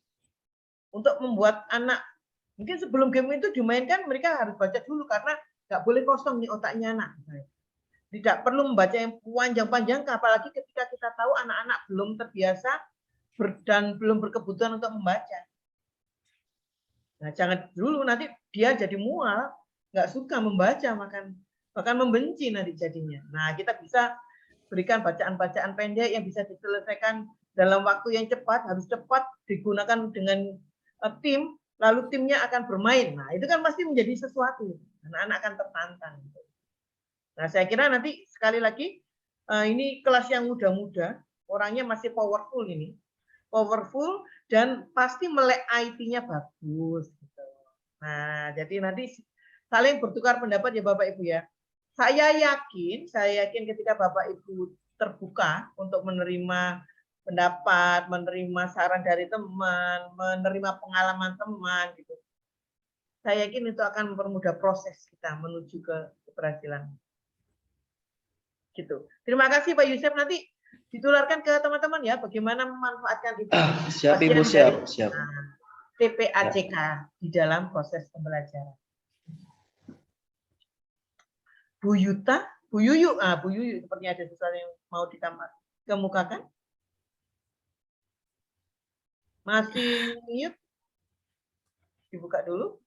untuk membuat anak mungkin sebelum game itu dimainkan mereka harus baca dulu karena nggak boleh kosong nih otaknya anak. Tidak perlu membaca yang panjang-panjang, apalagi ketika kita tahu anak-anak belum terbiasa dan belum berkebutuhan untuk membaca. Nah, jangan dulu nanti dia jadi mual, nggak suka membaca, bahkan membenci nanti jadinya. Nah, kita bisa berikan bacaan-bacaan pendek yang bisa diselesaikan dalam waktu yang cepat, harus cepat digunakan dengan tim, lalu timnya akan bermain. Nah, itu kan pasti menjadi sesuatu. Anak-anak akan tertantang. Nah, saya kira nanti sekali lagi ini kelas yang muda-muda, orangnya masih powerful ini. Powerful dan pasti melek IT-nya bagus. Gitu. Nah, jadi nanti saling bertukar pendapat ya Bapak Ibu ya. Saya yakin ketika Bapak Ibu terbuka untuk menerima pendapat, menerima saran dari teman, menerima pengalaman teman, gitu. Saya yakin itu akan mempermudah proses kita menuju ke keberhasilan. Gitu. Terima kasih Pak Yusuf, nanti ditularkan ke teman-teman ya bagaimana memanfaatkan itu. Siap Ibu, siap. TPACK di dalam proses pembelajaran. Bu Yuta, Bu Yuyu, Bu Yuyu sepertinya ada sesuatu yang mau dikemukakan. Masih mute? Dibuka dulu.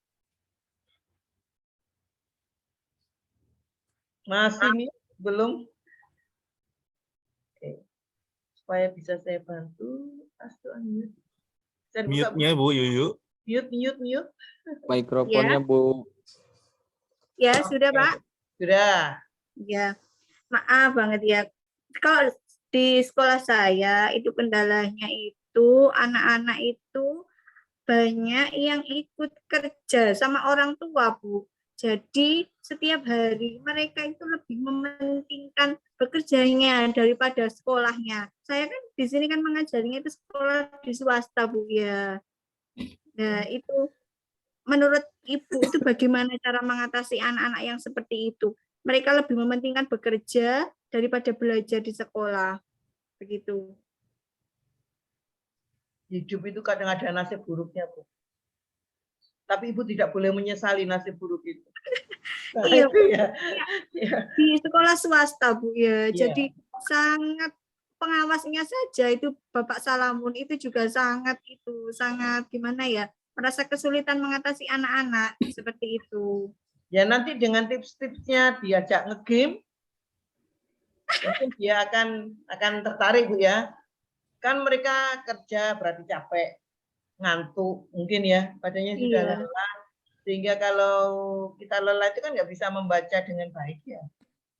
Masih mute? Belum? Oke. Supaya bisa saya bantu, unmute. Mute-nya Bu Yuyu. Mute. Mikrofonnya Ya. Bu. Ya, sudah Pak. Sudah. Ya, maaf banget ya. Kalau di sekolah saya itu kendalanya itu anak-anak itu banyak yang ikut kerja sama orang tua, Bu. Jadi setiap hari mereka itu lebih mementingkan bekerjanya daripada sekolahnya. Saya kan di sini kan mengajarinya itu sekolah di swasta, Bu ya. Nah, itu menurut Ibu itu bagaimana cara mengatasi anak-anak yang seperti itu? Mereka lebih mementingkan bekerja daripada belajar di sekolah. Begitu. Hidup itu kadang ada nasib buruknya, Bu. Tapi Ibu tidak boleh menyesali nasib buruk itu. Nah, Iya, itu ya. di sekolah swasta, Bu ya. Jadi sangat pengawasnya saja itu Bapak Salamun itu juga sangat gimana ya? Merasa kesulitan mengatasi anak-anak seperti itu. Ya nanti dengan tips-tipsnya diajak ngegame, mungkin dia akan tertarik Bu ya. Kan mereka kerja berarti capek, ngantuk mungkin ya, badannya sudah lelah. Sehingga kalau kita lelah itu kan nggak bisa membaca dengan baik ya.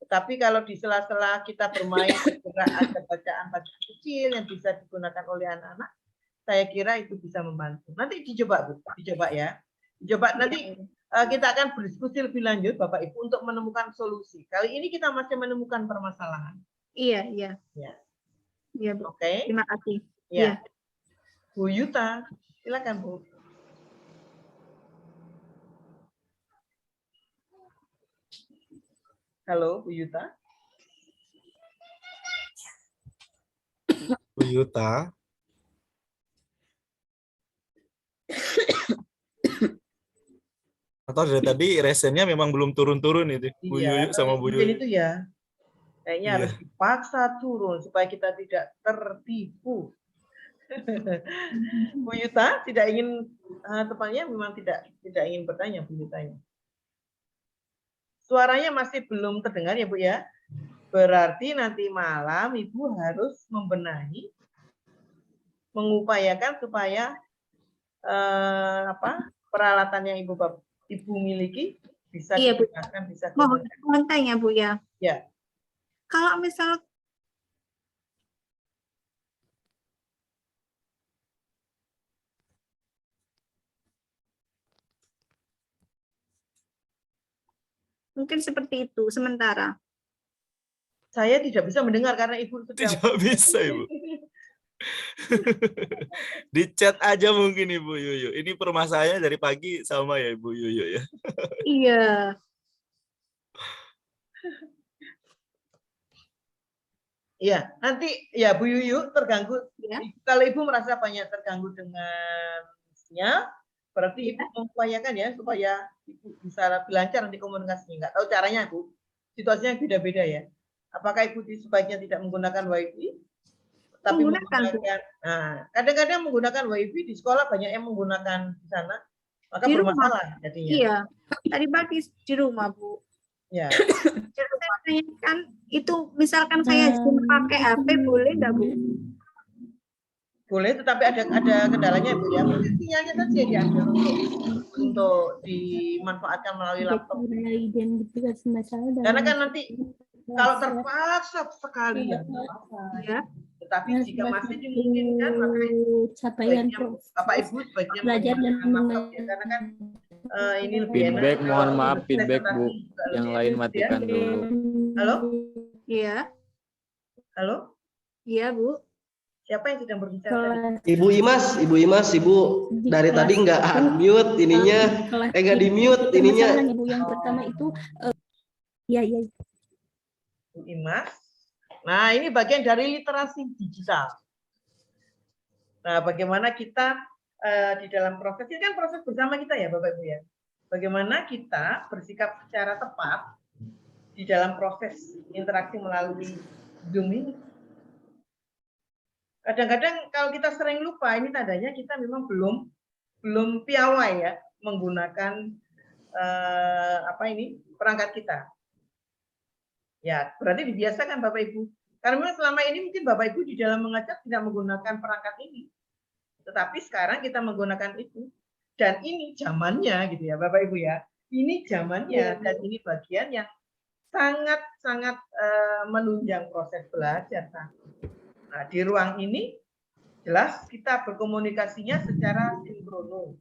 Tetapi kalau di sela-sela kita bermain, bergerak, ada bacaan-bacaan kecil yang bisa digunakan oleh anak-anak, saya kira itu bisa membantu. Nanti dicoba Bu, dicoba ya. Dicoba nanti kita akan berdiskusi lebih lanjut Bapak Ibu untuk menemukan solusi. Kali ini kita masih menemukan permasalahan. Iya, iya. Ya. Iya, Bu. Oke. Terima kasih. Ya. Bu Yuta, silakan Bu. Halo, Bu Yuta. Bu Yuta. Atau dari tadi resennya memang belum turun-turun itu, Bu Yuyu sama Bu mungkin Yuyu. itu ya. Kayaknya Iya. harus dipaksa turun supaya kita tidak tertipu. Bu Yuta tidak ingin, tepatnya memang tidak ingin bertanya Bu Yutanya. Suaranya masih belum terdengar ya Bu ya. Berarti nanti malam Ibu harus membenahi, mengupayakan supaya peralatan yang Ibu miliki bisa Iya, Bu. digunakan, bisa Mohon tanya Bu ya. Ya. Kalau misal mungkin seperti itu sementara. Saya tidak bisa mendengar karena Ibu sedang. Tidak bisa Ibu. Di chat aja mungkin Ibu Yuyu. Ini permasalahannya dari pagi sama ya Ibu Yuyu ya. Iya. Iya, nanti ya Bu Yuyu terganggu. Ya. Kalau Ibu merasa banyak terganggu dengannya, berarti Ibu mengupayakan ya supaya Ibu bisa lebih lancar nanti komunikasinya. Nggak tahu caranya Bu. Situasinya beda-beda ya. Apakah Ibu sebaiknya tidak menggunakan WiFi? Tapi menggunakan, nah, kadang-kadang menggunakan WiFi di sekolah banyak yang menggunakan di sana, maka Di bermasalah rumah. jadinya. Iya. Tadi pagi di rumah Bu. Ya. Saya kan itu misalkan saya Zoom pakai HP boleh nggak Bu? Boleh, tetapi ada kendalanya Bu ya. Mungkin sinyalnya saja diambil untuk dimanfaatkan melalui laptop. Karena kan nanti kalau terpaksa sekali ya, tetapi jika masih dimungkinkan maka sebaiknya Bapak Ibu sebaiknya menggunakan laptop ya, karena kan ini lebih Feedback, enak. mohon maaf feedback Bu. Yang lain matikan dulu. Halo? Iya. Halo? Iya Bu. Siapa yang sedang berbicara? Ibu Imas, Ibu dari tadi nggak unmute ininya, nggak di mute ininya. Ibu yang pertama itu, iya. Bu Imas. Nah, ini bagian dari literasi digital. Nah, bagaimana kita di dalam proses, ini kan proses bersama kita ya Bapak Ibu ya. Bagaimana kita bersikap secara tepat di dalam proses interaksi melalui Zoom ini. Kadang-kadang kalau kita sering lupa, ini tandanya kita memang belum piawai ya menggunakan perangkat kita. Ya, berarti dibiasakan Bapak Ibu. Karena memang selama ini mungkin Bapak Ibu di dalam mengajar tidak menggunakan perangkat ini. Tetapi sekarang kita menggunakan itu. Dan ini zamannya gitu ya Bapak Ibu ya. Ini zamannya dan ini bagian yang sangat-sangat menunjang proses belajar. Nah, di ruang ini jelas kita berkomunikasinya secara sinkronis.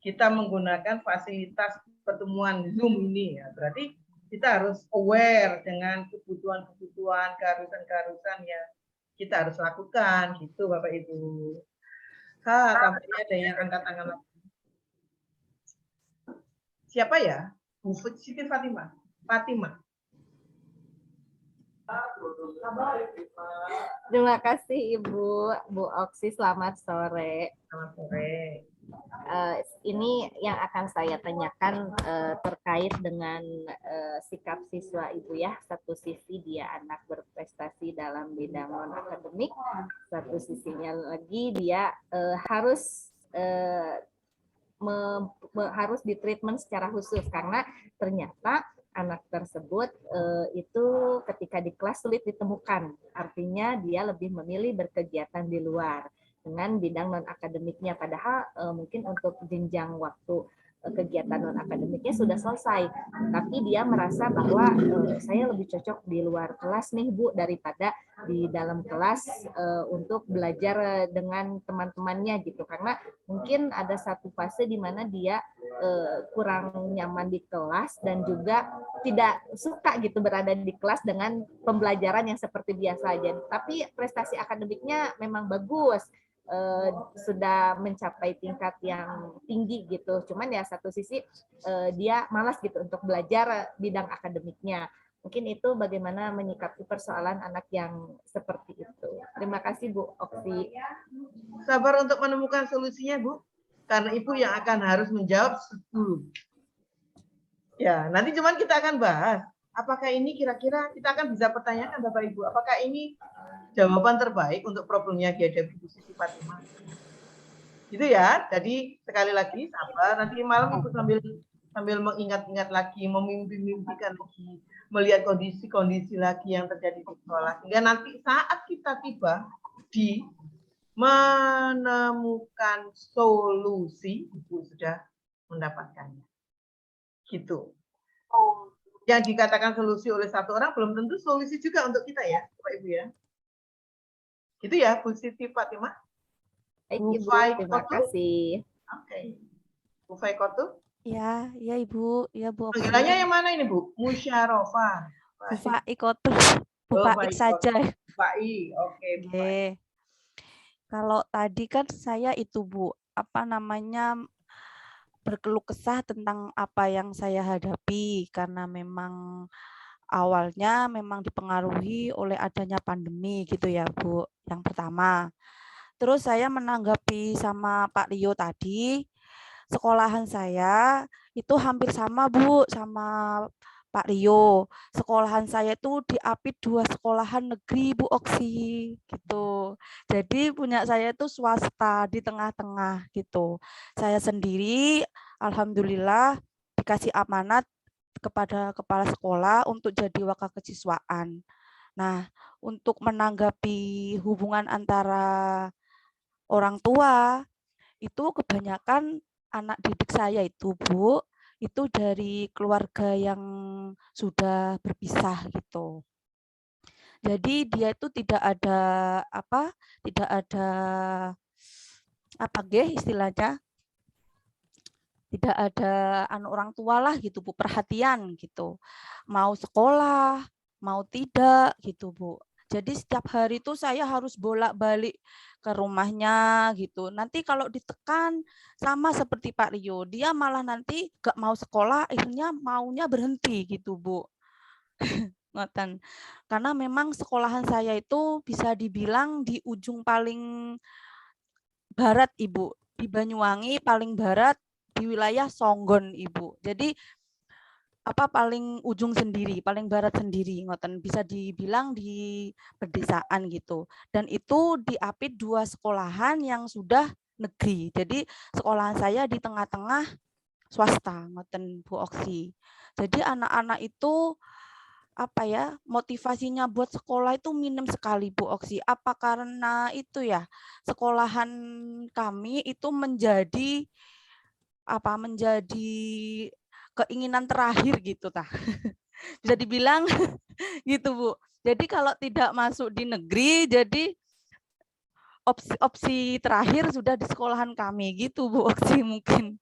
Kita menggunakan fasilitas pertemuan Zoom ini ya. Berarti kita harus aware dengan kebutuhan-kebutuhan, keharusan-keharusan yang kita harus lakukan gitu Bapak Ibu. Tampaknya ada yang angkat tangan lagi. Siapa ya? Bu Siti Fatimah. Terima kasih Ibu, Bu Oksi, selamat sore. Selamat sore. Ini yang akan saya tanyakan terkait dengan sikap siswa Ibu ya. Satu sisi dia anak berprestasi dalam bidang non akademik, satu sisinya lagi dia harus harus ditreatment secara khusus karena ternyata anak tersebut itu ketika di kelas sulit ditemukan. Artinya dia lebih memilih berkegiatan di luar dengan bidang non akademiknya, padahal mungkin untuk jenjang waktu kegiatan non akademiknya sudah selesai, tapi dia merasa bahwa saya lebih cocok di luar kelas nih Bu daripada di dalam kelas untuk belajar dengan teman-temannya gitu, karena mungkin ada satu fase di mana dia kurang nyaman di kelas dan juga tidak suka gitu berada di kelas dengan pembelajaran yang seperti biasa aja, tapi prestasi akademiknya memang bagus. Sudah mencapai tingkat yang tinggi gitu. Cuman ya satu sisi dia malas gitu untuk belajar bidang akademiknya. Mungkin itu bagaimana menyikapi persoalan anak yang seperti itu. Terima kasih Bu Oksi. Sabar untuk menemukan solusinya Bu. Karena Ibu yang akan harus menjawab 10. Ya, nanti cuman kita akan bahas. Apakah ini kira-kira kita akan bisa pertanyakan Bapak Ibu, apakah ini jawaban terbaik untuk problemnya dihadapi Bu Siti Fatimah? Gitu ya. Jadi sekali lagi sabar, nanti malam Ibu sambil mengingat-ingat lagi, memimpi-mimpikan lagi, melihat kondisi-kondisi lagi yang terjadi di sekolah. Sehingga nanti saat kita tiba di menemukan solusi, Ibu sudah mendapatkannya. Gitu. Yang dikatakan solusi oleh satu orang belum tentu solusi juga untuk kita ya, Bapak Ibu ya. Itu ya, Bu Siti Fatimah. Baik Ibu, terima kasih. Oke. Bu Faikotu? Ya, ya Ibu, ya Bu Oksi. Panggilannya yang mana ini Bu? Musyarofa. Bu Faikotu, Bu Faik saja. Faik, oke. Oke. Kalau tadi kan saya itu Bu, apa namanya, berkeluh kesah tentang apa yang saya hadapi karena memang awalnya memang dipengaruhi oleh adanya pandemi gitu ya Bu, yang pertama. Terus saya menanggapi sama Pak Rio tadi, sekolahan saya itu hampir sama Bu sama Pak Rio. Sekolahan saya itu diapit 2 sekolahan negeri Bu Oksi gitu. Jadi punya saya itu swasta di tengah-tengah gitu. Saya sendiri alhamdulillah dikasih amanat kepada kepala sekolah untuk jadi wakil kesiswaan. Nah, untuk menanggapi hubungan antara orang tua itu kebanyakan anak didik saya itu Bu itu dari keluarga yang sudah berpisah gitu. Jadi dia itu tidak ada istilahnya, tidak ada orang tua lah gitu Bu, perhatian gitu. Mau sekolah, mau tidak gitu Bu. Jadi setiap hari itu saya harus bolak-balik ke rumahnya gitu. Nanti kalau ditekan sama seperti Pak Rio, dia malah nanti gak mau sekolah, akhirnya maunya berhenti gitu Bu. Ngoten. Karena memang sekolahan saya itu bisa dibilang di ujung paling barat Ibu, di Banyuwangi paling barat di wilayah Songgon Ibu. Jadi paling ujung sendiri, paling barat sendiri, ngoten, bisa dibilang di pedesaan gitu. Dan itu diapit 2 sekolahan yang sudah negeri. Jadi sekolahan saya di tengah-tengah swasta, ngoten Bu Oksi. Jadi anak-anak itu motivasinya buat sekolah itu minim sekali Bu Oksi. Apa karena itu ya, sekolahan kami itu menjadi keinginan terakhir gitu tah. Bisa dibilang gitu Bu. Jadi kalau tidak masuk di negeri, jadi opsi terakhir sudah di sekolahan kami gitu Bu Oksi mungkin.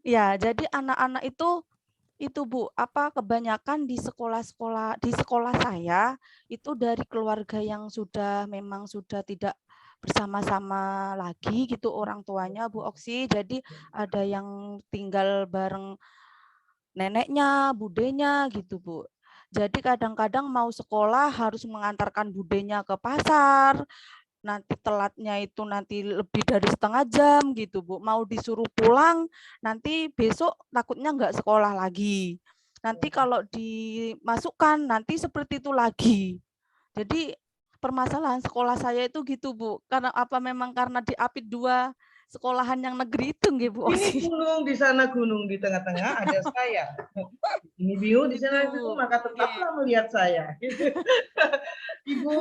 Ya. Jadi anak-anak itu Bu, kebanyakan di sekolah saya itu dari keluarga yang memang sudah tidak bersama-sama lagi gitu orang tuanya Bu Oksi. Jadi ada yang tinggal bareng neneknya, budenya gitu Bu. Jadi kadang-kadang mau sekolah harus mengantarkan budenya ke pasar. Nanti telatnya itu nanti lebih dari setengah jam gitu Bu. Mau disuruh pulang nanti besok takutnya nggak sekolah lagi. Nanti kalau dimasukkan nanti seperti itu lagi. Jadi permasalahan sekolah saya itu gitu Bu. Karena memang karena diapit 2 sekolahan yang negeri itu nggih Bu Oksi. Ini gunung di sana, gunung di tengah-tengah ada saya. Ini bio di sana itu, maka tetaplah melihat saya. Ibu,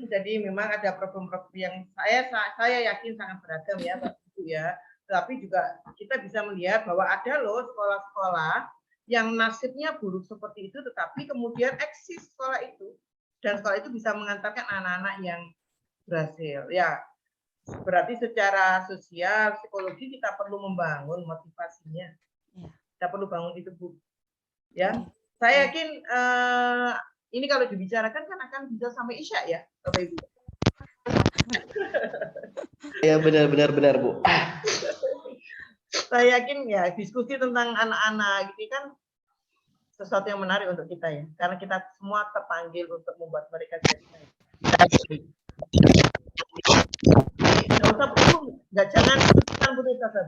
jadi memang ada problem-problem yang saya yakin sangat beragam ya Bapak Ibu ya. tapi juga kita bisa melihat bahwa ada loh sekolah-sekolah yang nasibnya buruk seperti itu, tetapi kemudian eksis sekolah itu, dan sekolah itu bisa mengantarkan anak-anak yang berhasil. Ya, berarti secara sosial, psikologi kita perlu membangun motivasinya. Kita perlu bangun itu, Bu. Ya, saya yakin ini kalau dibicarakan kan akan bisa sampai Isya ya, Bapak Ibu. Ya benar, Bu. Saya yakin ya diskusi tentang anak-anak ini kan sesuatu yang menarik untuk kita ya, karena kita semua terpanggil untuk membuat mereka jadi baik. Nggak usah pusing, jangan putus asa.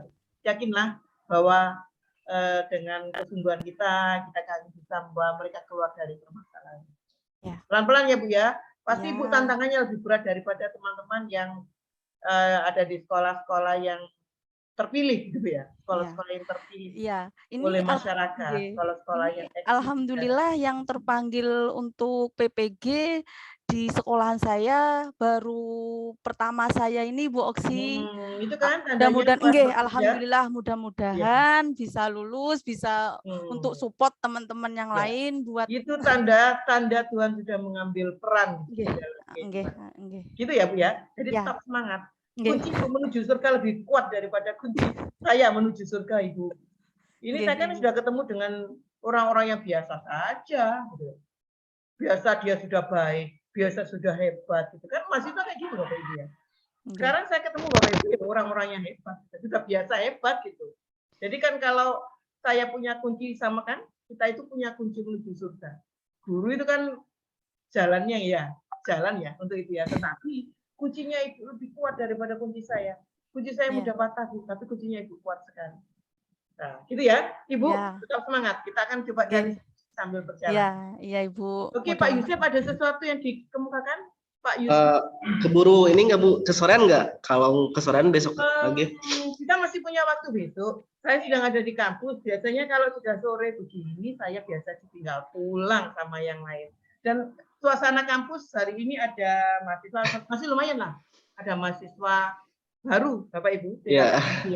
Yakinlah bahwa dengan kesungguhan kita akan bisa membawa mereka keluar dari permasalahan. Pelan-pelan ya Bu ya. Pasti Bu tantangannya lebih berat daripada teman-teman yang ada di sekolah-sekolah yang terpilih gitu ya, sekolah-sekolah yang terpilih ini oleh masyarakat, sekolah-sekolah yang alhamdulillah yang terpanggil untuk PPG di sekolahan saya baru pertama saya ini Bu Oksi. Itu kan mudah-mudahan alhamdulillah mudah-mudahan bisa lulus, bisa untuk support teman-teman yang lain buat itu tanda Tuhan sudah mengambil peran gitu ya Bu ya. Jadi tetap semangat. Kunci menuju surga lebih kuat daripada kunci saya menuju surga, Ibu. Ini saya kan sudah ketemu dengan orang-orang yang biasa saja, gitu. Biasa dia sudah baik, biasa sudah hebat, gitu kan? Masih kayak gitu Bapak Ibu ya. Sekarang saya ketemu Bapak Ibu orang-orang yang hebat, sudah biasa hebat gitu. Jadi kan kalau saya punya kunci sama kan, kita itu punya kunci menuju surga. Guru itu kan jalan ya untuk itu ya. Tetapi kuncinya Ibu lebih kuat daripada kunci saya. Kunci saya mudah patah, Bu, tapi kuncinya Ibu kuat sekali. Nah, gitu ya, Ibu. Tetap semangat. Kita akan coba sambil berjalan. Iya, Ibu. Oke, Pak Yusuf, ada sesuatu yang dikemukakan? Pak Yusuf. Keburu ini nggak Bu? Kesorean nggak? Kalau kesorean besok lagi. Kita masih punya waktu besok. Saya sedang ada di kampus. Biasanya kalau sudah sore begini, saya biasa tinggal pulang sama yang lain. Dan suasana kampus hari ini ada mahasiswa, masih lumayan lah. Ada mahasiswa baru, Bapak Ibu,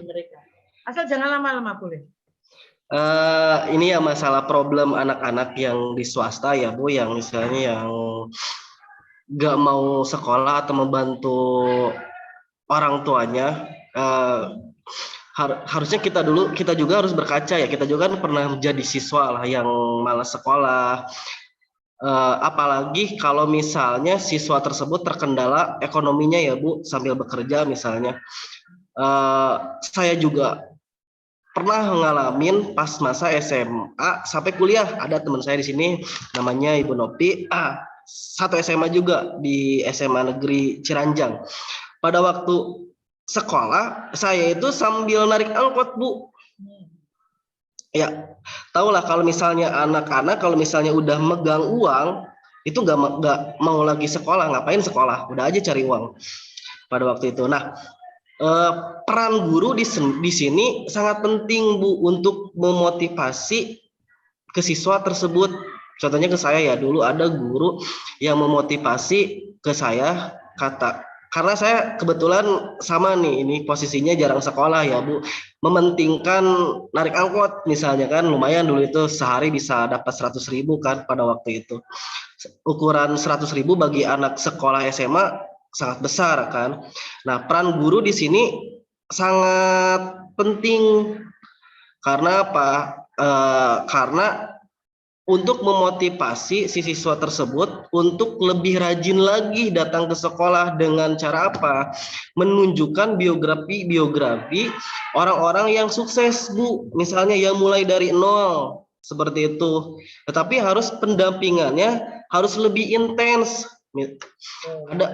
mereka. Asal jangan lama-lama boleh. Ini ya masalah problem anak-anak yang di swasta ya Bu, yang misalnya yang nggak mau sekolah atau membantu orang tuanya. Harusnya kita juga harus berkaca ya. Kita juga kan pernah menjadi siswa lah yang malas sekolah. Apalagi kalau misalnya siswa tersebut terkendala ekonominya ya Bu, sambil bekerja misalnya. Saya juga pernah ngalamin pas masa SMA sampai kuliah. Ada teman saya di sini namanya Ibu Nopi, satu SMA juga di SMA Negeri Ciranjang. Pada waktu sekolah saya itu sambil narik angkot Bu. Ya, tahulah kalau misalnya anak-anak kalau misalnya udah megang uang itu nggak mau lagi sekolah, ngapain sekolah, udah aja cari uang pada waktu itu. Nah, peran guru di sini sangat penting Bu untuk memotivasi ke siswa tersebut. Contohnya ke saya ya, dulu ada guru yang memotivasi ke saya, karena saya kebetulan sama nih, ini posisinya jarang sekolah ya Bu, mementingkan narik angkot misalnya kan, lumayan dulu itu sehari bisa dapat 100.000 kan pada waktu itu. Ukuran 100.000 bagi anak sekolah SMA sangat besar kan. Nah, peran guru di sini sangat penting. Karena apa? Karena untuk memotivasi si siswa tersebut untuk lebih rajin lagi datang ke sekolah dengan cara apa? Menunjukkan biografi orang-orang yang sukses Bu, misalnya yang mulai dari nol seperti itu. Tetapi harus pendampingannya harus lebih intens.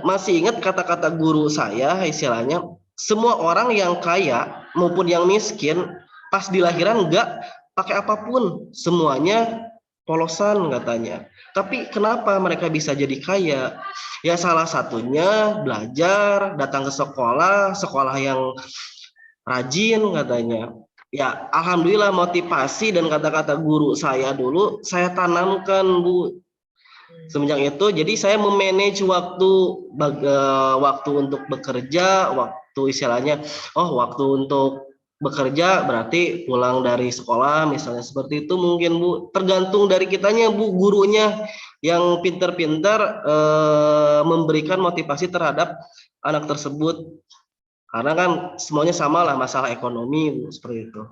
Masih ingat kata-kata guru saya, istilahnya semua orang yang kaya maupun yang miskin pas dilahiran enggak pakai apapun, semuanya polosan katanya. Tapi kenapa mereka bisa jadi kaya? Ya salah satunya belajar, datang ke sekolah yang rajin katanya. Ya alhamdulillah motivasi dan kata-kata guru saya dulu saya tanamkan Bu. Semenjak itu jadi saya memanage waktu untuk bekerja, waktu istilahnya waktu untuk bekerja berarti pulang dari sekolah misalnya seperti itu mungkin Bu, tergantung dari kitanya Bu, gurunya yang pintar-pintar memberikan motivasi terhadap anak tersebut, karena kan semuanya sama lah, masalah ekonomi Bu, seperti itu.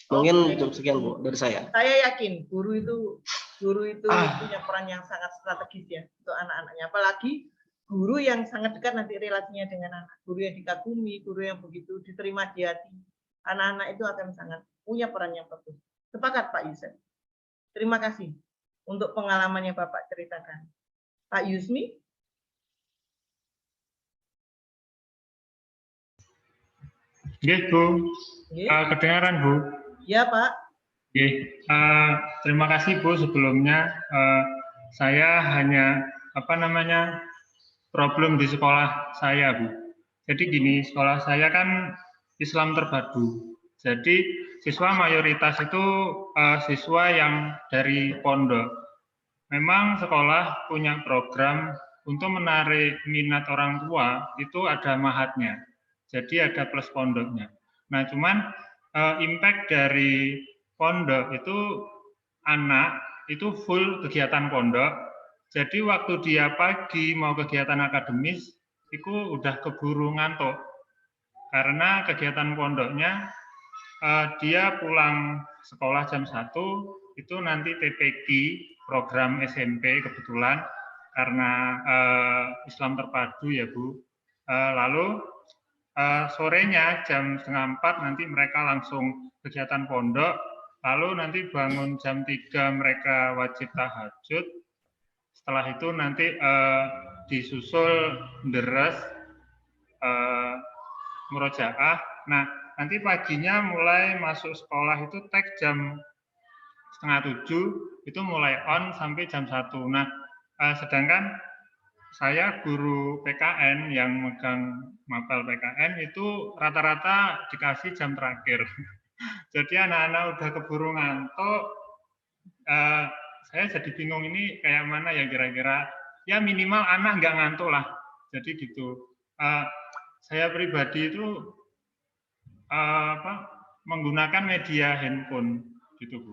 Mungkin cukup sekian Bu dari saya. Saya yakin guru itu punya peran yang sangat strategis ya untuk anak-anaknya, apalagi guru yang sangat dekat nanti relasinya dengan anak, guru yang dikagumi, guru yang begitu diterima di hati. Anak-anak itu akan sangat punya peran yang bagus. Sepakat Pak Yusef. Terima kasih untuk pengalamannya Bapak ceritakan. Pak Yusmi? Nggih, Bu. Kedengaran, Bu? Ya, Pak. Nggih. Terima kasih, Bu. Sebelumnya saya hanya problem di sekolah saya, Bu. Jadi gini, sekolah saya kan Islam terpadu. Jadi siswa mayoritas itu siswa yang dari pondok. Memang sekolah punya program untuk menarik minat orang tua, itu ada mahatnya. Jadi ada plus pondoknya. Nah, cuman impact dari pondok itu anak itu full kegiatan pondok. Jadi waktu dia pagi mau kegiatan akademis, itu udah keburu ngantuk. Karena kegiatan pondoknya, dia pulang sekolah jam 1, itu nanti TPQ, program SMP kebetulan, karena Islam terpadu ya Bu. Lalu sorenya jam 3:30 nanti mereka langsung kegiatan pondok, lalu nanti bangun jam 3 mereka wajib tahajud. Setelah itu nanti disusul deres, murojaah. Nah, nanti paginya mulai masuk sekolah itu teks jam 6:30, itu mulai on sampai jam 1. Nah, sedangkan saya guru PKN yang megang mapel PKN itu rata-rata dikasih jam terakhir. Jadi anak-anak udah keburu ngantuk, saya jadi bingung ini kayak mana ya kira-kira. Ya minimal anak nggak ngantuk lah. Jadi gitu. Saya pribadi itu menggunakan media handphone gitu Bu.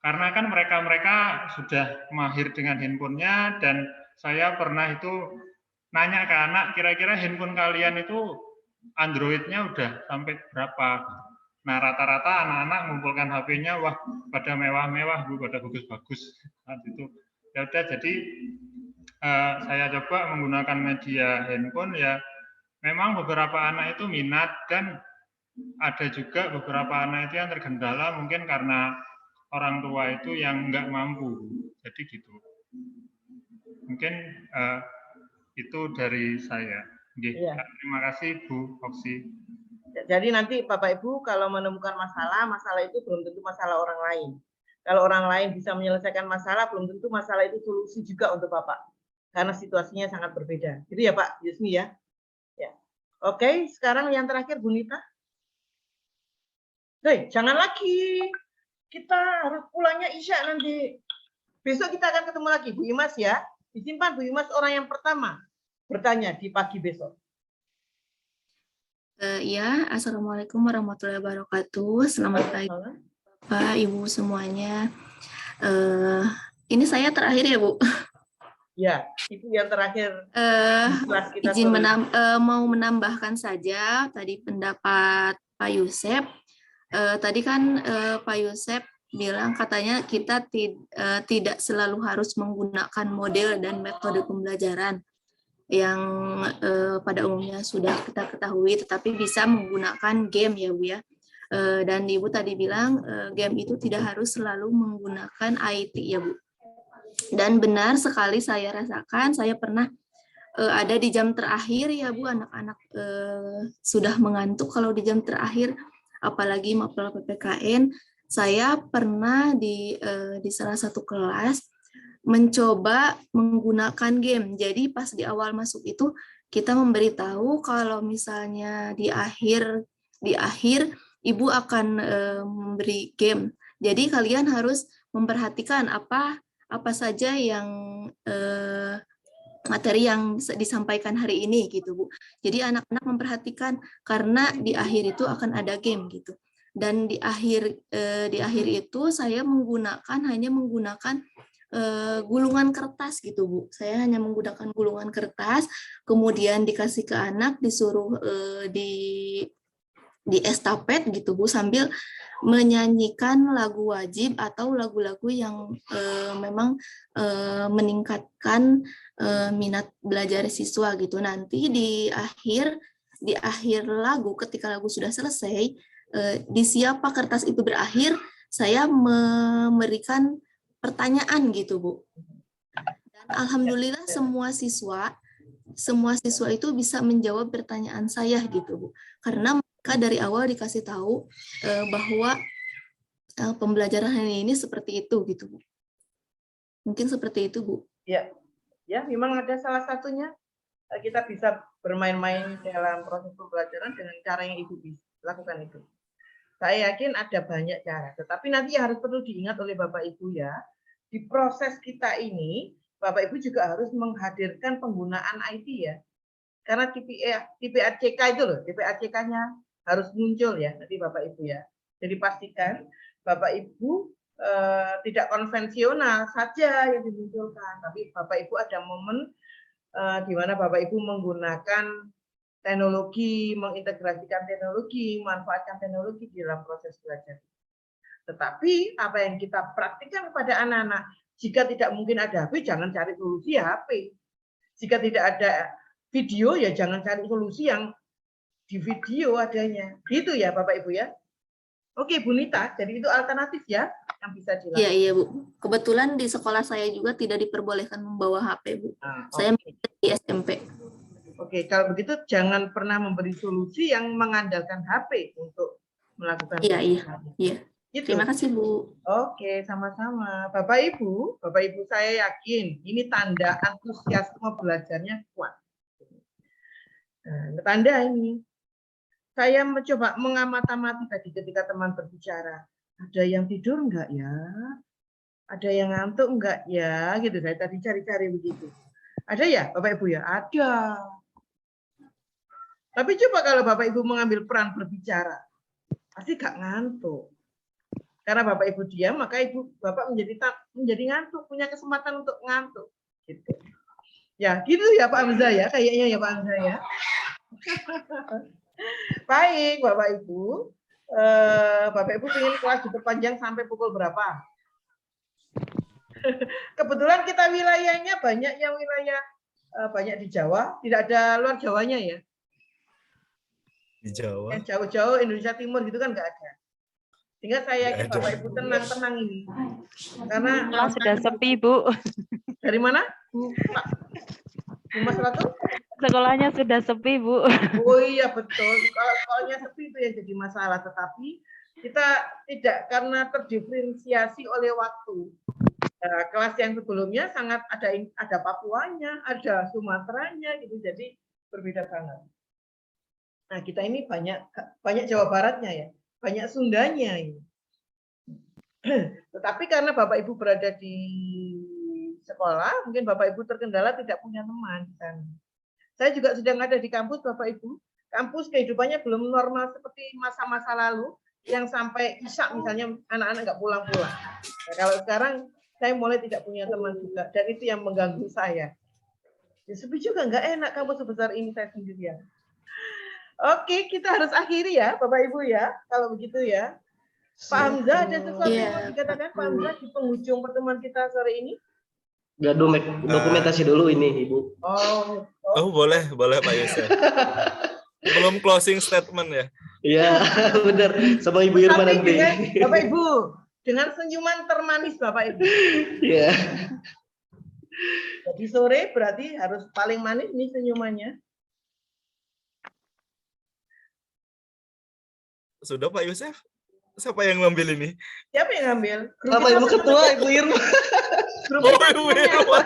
Karena kan mereka sudah mahir dengan handphonenya, dan saya pernah itu nanya ke anak, kira-kira handphone kalian itu Android-nya udah sampai berapa? Nah, rata-rata anak-anak mengumpulkan HP-nya, wah pada mewah-mewah Bu, pada bagus-bagus. Nah, itu ya udah, jadi saya coba menggunakan media handphone ya. Memang beberapa anak itu minat, dan ada juga beberapa anak itu yang tergendala mungkin karena orang tua itu yang nggak mampu. Jadi gitu. Mungkin itu dari saya. Ya. Terima kasih Bu Oksi. Jadi nanti Bapak Ibu kalau menemukan masalah itu belum tentu masalah orang lain. Kalau orang lain bisa menyelesaikan masalah, belum tentu masalah itu solusi juga untuk Bapak. Karena situasinya sangat berbeda. Gitu ya Pak Yusmi ya. Oke, sekarang yang terakhir Bu Nita. Jangan lagi. Kita harus pulangnya Isya nanti. Besok kita akan ketemu lagi Bu Imas ya. Disimpan Bu Imas orang yang pertama bertanya di pagi besok. Ya, Assalamualaikum warahmatullahi wabarakatuh. Selamat pagi Bapak, Ibu semuanya. Ini saya terakhir ya Bu. Ya, itu yang terakhir. Izin mau menambahkan saja tadi pendapat Pak Yusef. Tadi kan Pak Yusef bilang katanya kita tidak selalu harus menggunakan model dan metode pembelajaran yang pada umumnya sudah kita ketahui, tetapi bisa menggunakan game ya Bu ya. Dan Ibu tadi bilang game itu tidak harus selalu menggunakan IT ya Bu. Dan benar sekali saya rasakan, saya pernah ada di jam terakhir ya Bu, anak-anak sudah mengantuk kalau di jam terakhir, apalagi mapel PPKN. Saya pernah di salah satu kelas mencoba menggunakan game. Jadi pas di awal masuk itu kita memberitahu kalau misalnya di akhir Ibu akan memberi game. Jadi kalian harus memperhatikan apa saja yang materi yang disampaikan hari ini gitu Bu. Jadi anak-anak memperhatikan karena di akhir itu akan ada game gitu. Dan di akhir itu saya hanya menggunakan gulungan kertas gitu Bu. Saya hanya menggunakan gulungan kertas, kemudian dikasih ke anak, disuruh di estafet gitu Bu, sambil menyanyikan lagu wajib atau lagu-lagu yang memang meningkatkan minat belajar siswa gitu. Nanti di akhir lagu, ketika lagu sudah selesai, di siapa kertas itu berakhir, saya memberikan pertanyaan gitu Bu. Dan alhamdulillah semua siswa itu bisa menjawab pertanyaan saya gitu Bu. Karena mereka dari awal dikasih tahu bahwa pembelajaran hari ini seperti itu gitu Bu. Mungkin seperti itu Bu. Ya, memang ada salah satunya kita bisa bermain-main dalam proses pembelajaran dengan cara yang Ibu bisa lakukan itu. Saya yakin ada banyak cara, tetapi nanti yang harus perlu diingat oleh Bapak Ibu ya, di proses kita ini, Bapak Ibu juga harus menghadirkan penggunaan IT ya. Karena TPACK itu loh, TPACK-nya harus muncul ya, nanti Bapak Ibu ya. Jadi pastikan Bapak Ibu tidak konvensional saja yang dimunculkan, tapi Bapak Ibu ada momen di mana Bapak Ibu menggunakan teknologi, mengintegrasikan teknologi, memanfaatkan teknologi di dalam proses belajar. Tetapi apa yang kita praktikkan kepada anak-anak, jika tidak mungkin ada HP, jangan cari solusi HP. Jika tidak ada video, ya jangan cari solusi yang di video adanya. Gitu ya Bapak Ibu ya. Oke Bu Nita, jadi itu alternatif ya yang bisa dilakukan. Iya Bu. Kebetulan di sekolah saya juga tidak diperbolehkan membawa HP Bu. Saya di SMP. Oke, kalau begitu jangan pernah memberi solusi yang mengandalkan HP untuk melakukan. Iya. Gitu. Terima kasih Bu. Oke, sama-sama. Bapak Ibu saya yakin ini tanda antusiasme belajarnya kuat. Nah, tanda ini. Saya mencoba mengamati tadi ketika teman berbicara. Ada yang tidur enggak ya? Ada yang ngantuk enggak ya? Gitu, saya tadi cari-cari begitu. Ada ya Bapak Ibu ya? Ada. Tapi coba kalau Bapak Ibu mengambil peran berbicara, pasti gak ngantuk. Karena Bapak Ibu diam, maka Bapak menjadi ngantuk, punya kesempatan untuk ngantuk. Gitu. Ya, gitu ya Pak Hamzah ya, kayaknya ya Pak Hamzah ya. Baik, Bapak Ibu. Bapak Ibu ingin kelas diperpanjang sampai pukul berapa? Kebetulan kita wilayahnya banyak yang wilayah banyak di Jawa, tidak ada luar Jawanya ya. Di Jawa. Yang jauh-jauh Indonesia Timur gitu kan nggak ada. Sehingga saya yakin Bapak Ibu tenang-tenang ini. Karena kelas sudah sepi Bu. Dari mana? Bu Mas Ratu? Sekolahnya sudah sepi Bu. Oh iya betul. Kalau sekolahnya sepi itu yang jadi masalah. Tetapi kita tidak, karena terdiferensiasi oleh waktu. Nah, kelas yang sebelumnya sangat ada Papuanya, ada Sumateranya gitu, jadi berbeda banget. Nah, kita ini banyak Jawa Baratnya ya, banyak Sundanya ini. Tetapi karena Bapak Ibu berada di sekolah, mungkin Bapak Ibu terkendala tidak punya teman di sana. Saya juga sedang ada di kampus Bapak Ibu. Kampus kehidupannya belum normal seperti masa-masa lalu yang sampai isya misalnya anak-anak nggak pulang-pulang. Nah, kalau sekarang saya mulai tidak punya teman juga, dan itu yang mengganggu saya. Ya, sepi juga nggak enak kampus sebesar ini saya sendirian. Oke, kita harus akhiri ya, Bapak Ibu ya, kalau begitu ya. Pak Hamzah, ada sesuatu yang mau dikatakan Pak Hamzah di penghujung pertemuan kita sore ini? Nggak dokumentasi dulu ini, Ibu. Oh boleh Pak Yusef. Belum closing statement ya? Iya, benar. Sama Ibu Irma nanti. Bapak Ibu, dengan senyuman termanis Bapak Ibu. Iya. Jadi sore berarti harus paling manis nih senyumannya. Sudah Pak Yusef? Siapa yang ngambil ini? Siapa yang ngambil? Bapak Ibu Ketua, Ibu Irma. Ibu Irma.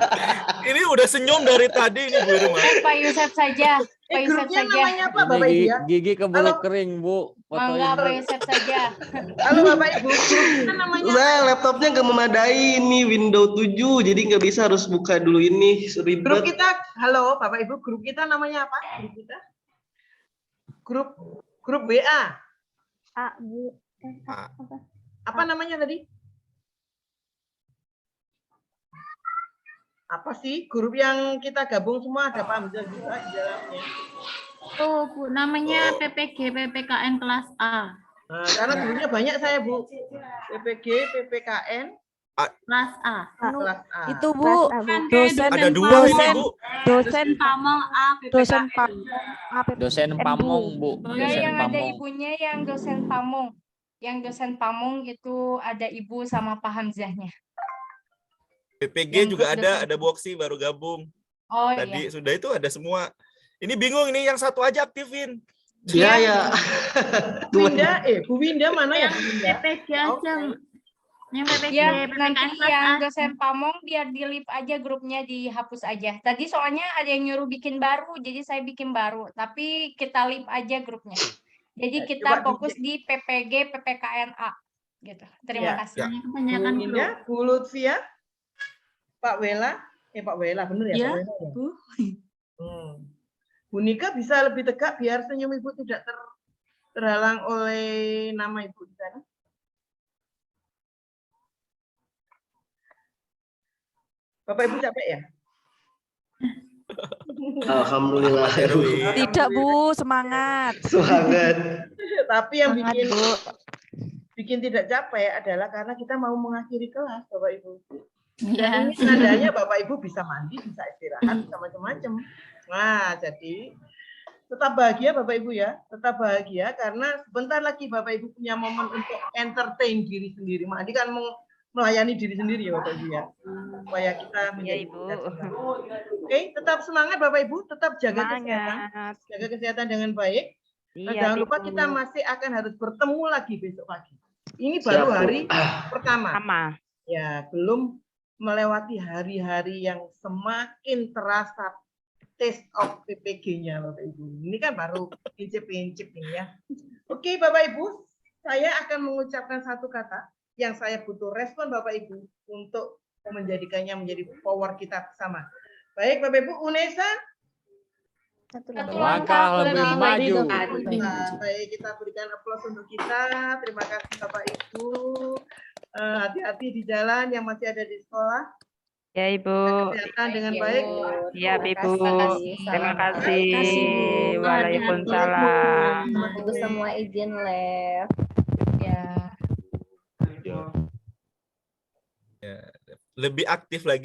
Ini udah senyum dari tadi ini Bu Irma. Pak Yusef saja. Pak Yusef Grupnya saja. namanya apa Bapak Ibu ya? Gigi kebelet kering, Bu. Mangga Pak Yusef saja. Halo Bapak Ibu, grup kita namanya Saya laptopnya nggak memadai ini Windows 7, jadi nggak bisa, harus buka dulu ini, grup ribet. kita. Halo Bapak Ibu, grup kita namanya apa? Grup kita? Grup WA. Bu. Apa namanya tadi? Apa sih grup yang kita gabung semua, ada Pak Hamzah juga di dalamnya? Oh, Bu, namanya PPG PPKN kelas A. Nah, karena dulunya banyak saya Bu. PPG, PPKN, Kelas A. kelas A. Itu Bu, dosen Ada dua ini, dosen Bu. dosen Pamong A, dosen PPKN. Pak Dosen Pamong, Bu. Enggak, Dosen yang ada Pamong. ibunya yang dosen Pamong. Yang dosen Pamong itu ada ibu sama Pak Hamzahnya. PPG Yang juga dosen- ada Boxy baru gabung. Oh Tadi iya. sudah itu ada semua. Ini bingung ini yang satu aja aktifin. Iya ya. Bu Winda mana ya? Bu Winda? PPG aja. Yang PPG Ya, PPKN nanti kelas yang A. dosen Pamong biar di-leave aja grupnya, dihapus aja. Tadi soalnya ada yang nyuruh bikin baru, jadi saya bikin baru. Tapi kita leave aja grupnya. Jadi kita coba fokus di PPG, PPKNA. Gitu. Terima Ya. kasih. Bu Winda, Bu Lutfia, Pak Wela, Pak Wela bener ya? Ya, Pak Wela, ya? Bu. Bu Nika bisa lebih tegak biar senyum Ibu tidak terhalang oleh nama Ibu di sana. Bapak Ibu capek ya? Alhamdulillah. Tidak Bu, semangat. Semangat. Tapi yang Semangat, bikin Bu. bikin tidak capek adalah karena kita mau mengakhiri kelas, Bapak Ibu. Ya. Dan ini tandanya Bapak Ibu bisa mandi, bisa istirahat, bisa macam-macam. Nah, jadi tetap bahagia Bapak Ibu ya, tetap bahagia karena sebentar lagi Bapak Ibu punya momen untuk entertain diri sendiri. Mandi kan melayani diri sendiri ya Bapak Ibu ya, supaya kita menjadi Ibu. Oke, tetap semangat Bapak Ibu, tetap jaga Semangat. kesehatan dengan baik. Dan Iya, jangan lupa Ibu. kita masih akan harus bertemu lagi besok pagi. Ini baru Siap, Bu. hari pertama. Sama. Ya, belum melewati hari-hari yang semakin terasa taste of PPG-nya Bapak Ibu. Ini kan baru pincip-pincip ini ya. Oke Bapak Ibu, saya akan mengucapkan satu kata yang saya butuh respon Bapak Ibu untuk menjadikannya menjadi power kita bersama. Baik Bapak Ibu, Unesa. Langkah lebih maju. Nah, baik, kita berikan aplaus untuk kita. Terima kasih Bapak Ibu. Hati-hati di jalan yang masih ada di sekolah. Ya Ibu. Kesehatan dengan baik. Iya Ibu. Terima kasih. kasih, Bu. Waalaikumsalam. Itu semua izin left. Ya, lebih aktif lagi